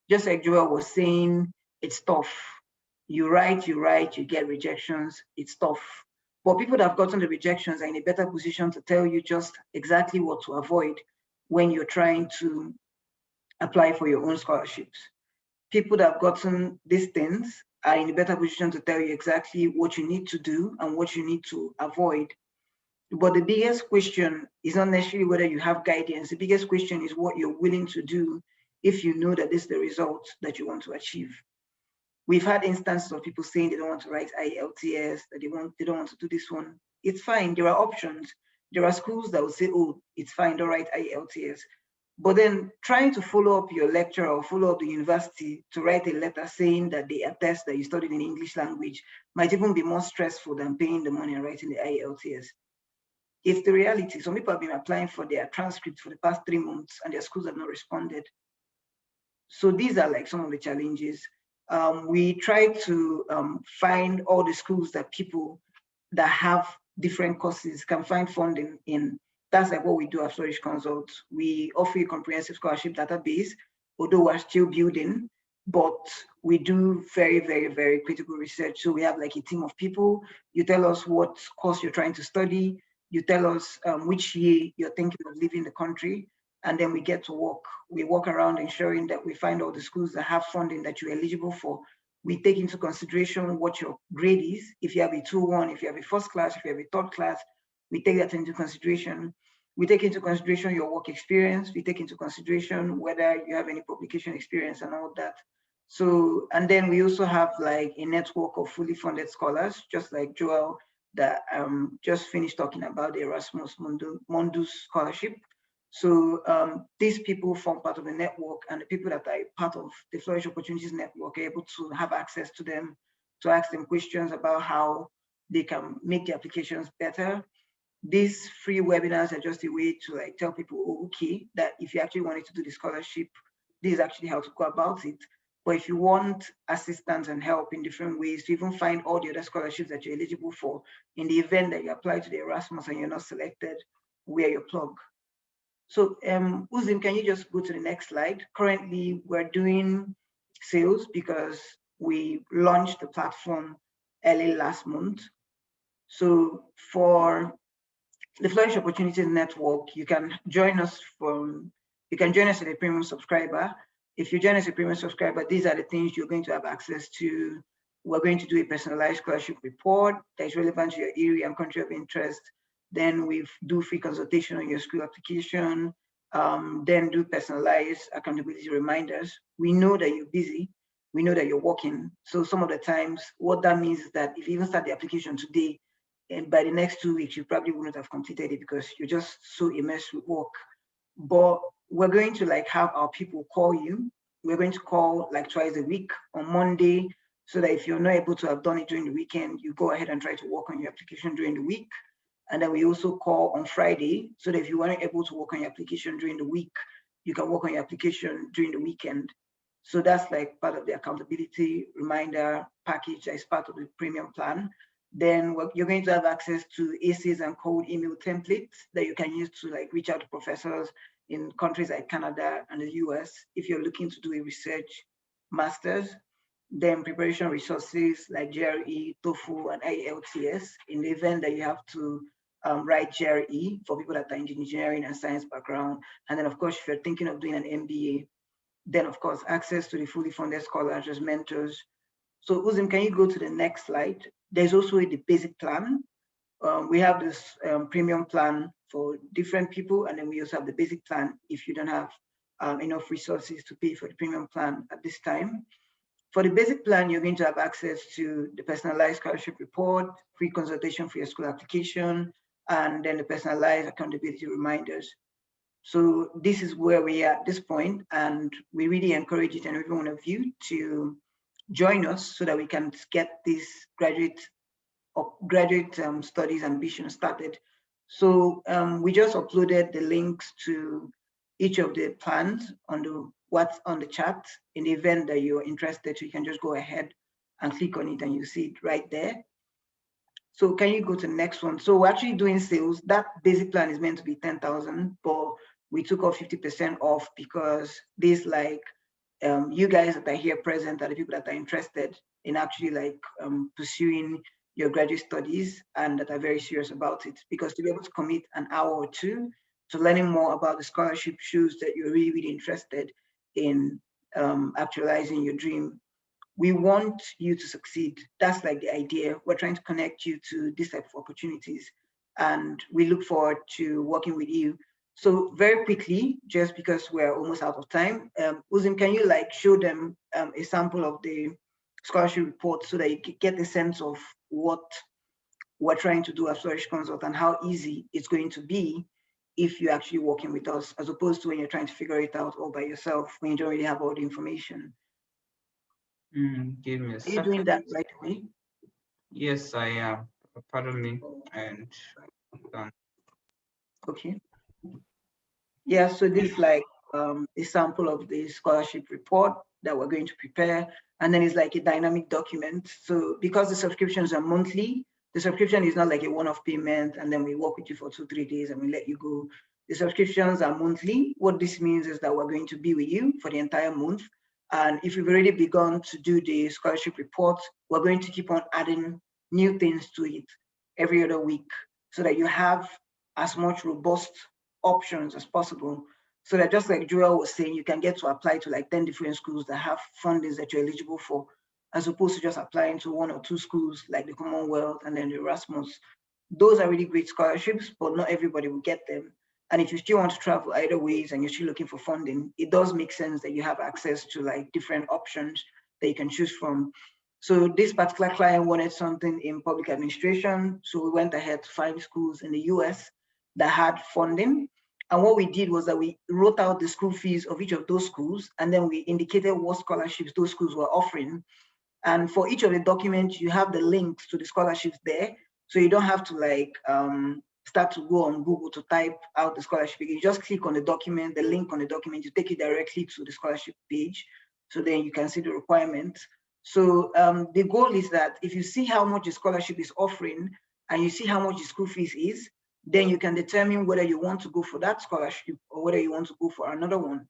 Just like Joel was saying, it's tough. You write, you get rejections, it's tough. But people that have gotten the rejections are in a better position to tell you just exactly what to avoid when you're trying to apply for your own scholarships. People that have gotten these things are in a better position to tell you exactly what you need to do and what you need to avoid. But the biggest question is not necessarily whether you have guidance. The biggest question is what you're willing to do if you know that this is the result that you want to achieve. We've had instances of people saying they don't want to write IELTS, that they don't want to do this one. It's fine, there are options. There are schools that will say, oh, it's fine, don't write IELTS. But then trying to follow up your lecturer or follow up the university to write a letter saying that they attest that you studied in English language might even be more stressful than paying the money and writing the IELTS. It's the reality. Some people have been applying for their transcripts for the past 3 months and their schools have not responded. So these are like some of the challenges. We try to find all the schools that people that have different courses can find funding in. That's like what we do at Flourish Consult. We offer a comprehensive scholarship database, although we're still building, but we do very, very, very critical research. So we have like a team of people. You tell us what course you're trying to study. You tell us which year you're thinking of leaving the country, and then we get to work. We walk around ensuring that we find all the schools that have funding that you're eligible for. We take into consideration what your grade is. If you have a 2-1, if you have a first class, if you have a third class, we take that into consideration. We take into consideration your work experience. We take into consideration whether you have any publication experience and all that. So, and then we also have like a network of fully funded scholars, just like Joel that just finished talking about the Erasmus Mundus Scholarship. So these people form part of the network, and the people that are part of the Flourish Opportunities Network are able to have access to them, to ask them questions about how they can make the applications better. These free webinars are just a way to like tell people, oh, okay, that if you actually wanted to do the scholarship, this is actually how to go about it. But if you want assistance and help in different ways to even find all the other scholarships that you're eligible for, in the event that you apply to the Erasmus and you're not selected, we are your plug. So Uzim, can you just go to the next slide? Currently, we're doing sales because we launched the platform early last month. So for the Flourish Opportunities Network, you can join us as a premium subscriber. if you join as a premium subscriber, these are the things you're going to have access to. We're going to do a personalized scholarship report that is relevant to your area and country of interest. Then we do free consultation on your school application. Then do personalized accountability reminders. We know that you're busy. We know that you're working. So some of the times, what that means is that if you even start the application today, and by the next 2 weeks, you probably wouldn't have completed it because you're just so immersed with work. But we're going to like have our people call you. We're going to call like twice a week on Monday, so that if you're not able to have done it during the weekend, you go ahead and try to work on your application during the week. And then we also call on Friday, so that if you weren't able to work on your application during the week, you can work on your application during the weekend. So that's like part of the accountability reminder package that is part of the premium plan. Then you're going to have access to ACEs and cold email templates that you can use to like reach out to professors in countries like Canada and the US if you're looking to do a research master's. Then preparation resources like GRE, TOEFL, and IELTS in the event that you have to write GRE for people that are in engineering and science background. And then of course, if you're thinking of doing an MBA, then of course, access to the fully funded scholars as mentors. So Uzim, can you go to the next slide? There's also the basic plan. We have this premium plan for different people, and then we also have the basic plan if you don't have enough resources to pay for the premium plan at this time. For the basic plan, you're going to have access to the personalized scholarship report, free consultation for your school application, and then the personalized accountability reminders. So this is where we are at this point, and we really encourage each and every one of you to join us so that we can get this graduate studies ambition started. So we just uploaded the links to each of the plans on what's on the chat. In the event that you're interested, so you can just go ahead and click on it and you see it right there. So can you go to the next one? So we're actually doing sales. That basic plan is meant to be 10,000, but we took off 50% off because this like you guys that are here present are the people that are interested in actually like pursuing your graduate studies and that are very serious about it. Because to be able to commit an hour or two to learning more about the scholarship shows that you're really, really interested in actualizing your dream. We want you to succeed. That's like the idea. We're trying to connect you to this type of opportunities, and we look forward to working with you. So very quickly, just because we're almost out of time, Uzim, can you like show them a sample of the scholarship report so that you get a sense of what we're trying to do as Flourish Consult and how easy it's going to be if you're actually working with us, as opposed to when you're trying to figure it out all by yourself, when you don't really have all the information. Give me a second. Are you doing that right away? Yes, I am. Pardon me. And done. Okay. Yeah, so this is like a sample of the scholarship report that we're going to prepare. And then it's like a dynamic document. So because the subscriptions are monthly, the subscription is not like a one-off payment and then we work with you for 2-3 days and we let you go. The subscriptions are monthly. What this means is that we're going to be with you for the entire month. And if you've already begun to do the scholarship report, we're going to keep on adding new things to it every other week so that you have as much robust options as possible. So that just like Joel was saying, you can get to apply to like 10 different schools that have fundings that you're eligible for, as opposed to just applying to 1 or 2 schools like the Commonwealth and then the Erasmus. Those are really great scholarships, but not everybody will get them. And if you still want to travel either ways and you're still looking for funding, it does make sense that you have access to like different options that you can choose from. So this particular client wanted something in public administration. So we went ahead to 5 schools in the US that had funding. And what we did was that we wrote out the school fees of each of those schools, and then we indicated what scholarships those schools were offering. And for each of the documents, you have the links to the scholarships there. So you don't have to like start to go on Google to type out the scholarship. You just click on the document, the link on the document, you take it directly to the scholarship page. So then you can see the requirements. So the goal is that if you see how much the scholarship is offering and you see how much the school fees is, then you can determine whether you want to go for that scholarship or whether you want to go for another one.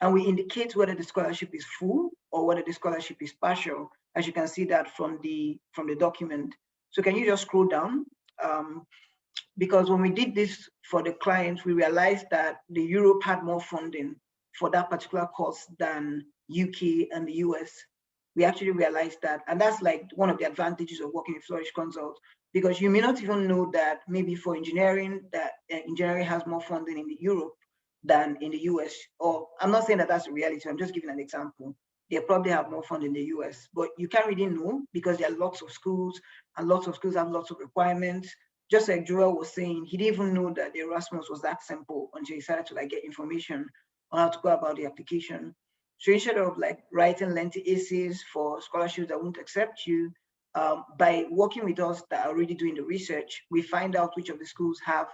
And we indicate whether the scholarship is full or whether the scholarship is partial, as you can see that from the document. So can you just scroll down? Because when we did this for the clients, we realized that the Europe had more funding for that particular course than UK and the US. We actually realized that, and that's like one of the advantages of working with Flourish Consult, because you may not even know that maybe for engineering, that engineering has more funding in Europe than in the US. Or I'm not saying that that's a reality, I'm just giving an example. They probably have more funding in the US, but you can't really know because there are lots of schools, and lots of schools have lots of requirements. Just like Joel was saying, he didn't even know that the Erasmus was that simple until he started to like get information on how to go about the application. So instead of like writing lengthy essays for scholarships that won't accept you, by working with us that are already doing the research, we find out which of the schools have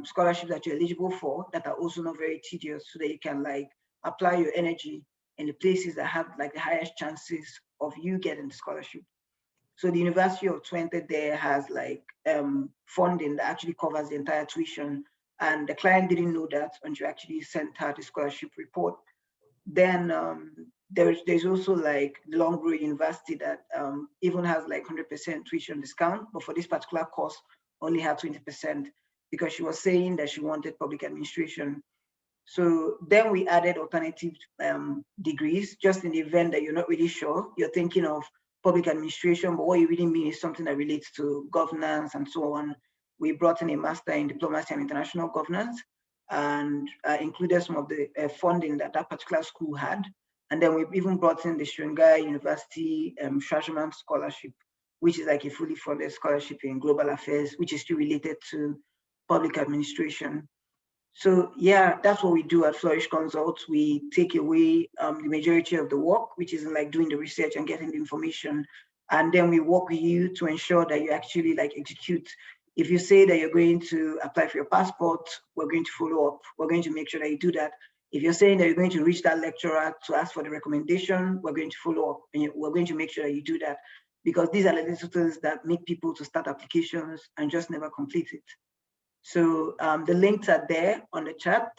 scholarships that you're eligible for that are also not very tedious, so that you can like apply your energy in the places that have like the highest chances of you getting the scholarship. So the University of Twente there has like funding that actually covers the entire tuition, and the client didn't know that until you actually sent her the scholarship report. Then there's also like Loughborough University that even has like 100% tuition discount, but for this particular course only had 20% because she was saying that she wanted public administration. So then we added alternative degrees, just in the event that you're not really sure, you're thinking of public administration, but what you really mean is something that relates to governance and so on. We brought in a master in diplomacy and international governance, and included some of the funding that that particular school had. And then we've even brought in the Sringai University Shashaman Scholarship, which is like a fully funded scholarship in global affairs, which is still related to public administration. So yeah, that's what we do at Flourish Consult. We take away the majority of the work, which is like doing the research and getting the information. And then we work with you to ensure that you actually like execute. If you say that you're going to apply for your passport, we're going to follow up. We're going to make sure that you do that. If you're saying that you're going to reach that lecturer to ask for the recommendation, we're going to follow up, and we're going to make sure that you do that, because these are the little things that make people to start applications and just never complete it. So the links are there on the chat.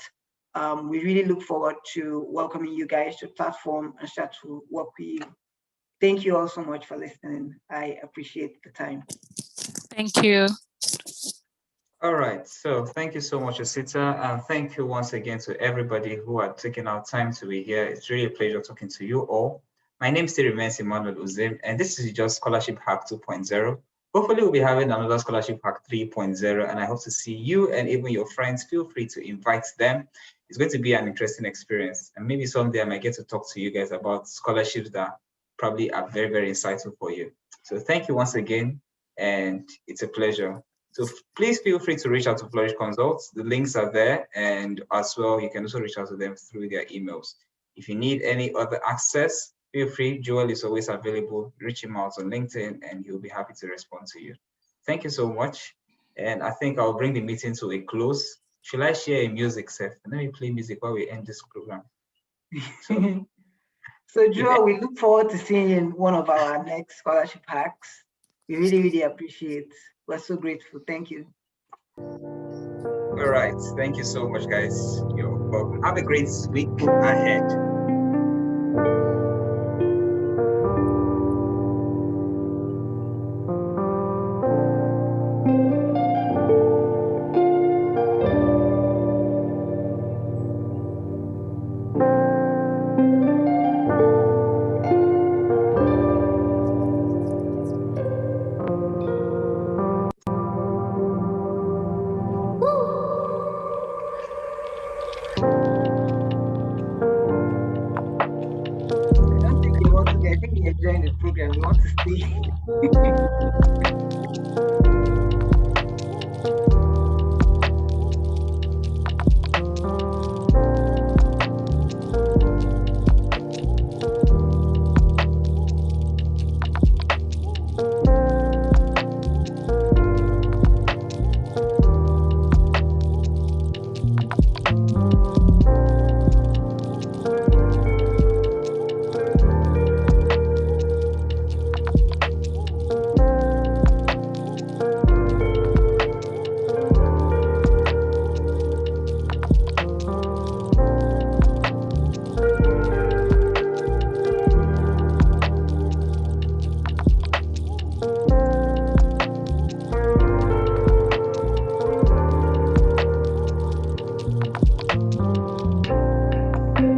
We really look forward to welcoming you guys to the platform and start to work with you. Thank you all so much for listening. I appreciate the time. Thank you. All right, so thank you so much, Asita, and thank you once again to everybody who had taken our time to be here. It's really a pleasure talking to you all. My name still remains Emmanuel Uzim, and this is just Scholarship Hack 2.0. Hopefully we'll be having another Scholarship Hack 3.0, and I hope to see you and even your friends. Feel free to invite them. It's going to be an interesting experience, and maybe someday I might get to talk to you guys about scholarships that probably are very, very insightful for you. So thank you once again, and it's a pleasure. So please feel free to reach out to Flourish Consult. The links are there, and as well, you can also reach out to them through their emails. If you need any other access, feel free. Joel is always available. Reach him out on LinkedIn, and he'll be happy to respond to you. Thank you so much. And I think I'll bring the meeting to a close. Should I share a music set? Let me play music while we end this program. So Joel, we look forward to seeing you in one of our next scholarship hacks. We really, really appreciate. We're so grateful. Thank you. All right. Thank you so much, guys. You're welcome. Have a great week ahead. I think you're enjoying the program. You want to stay.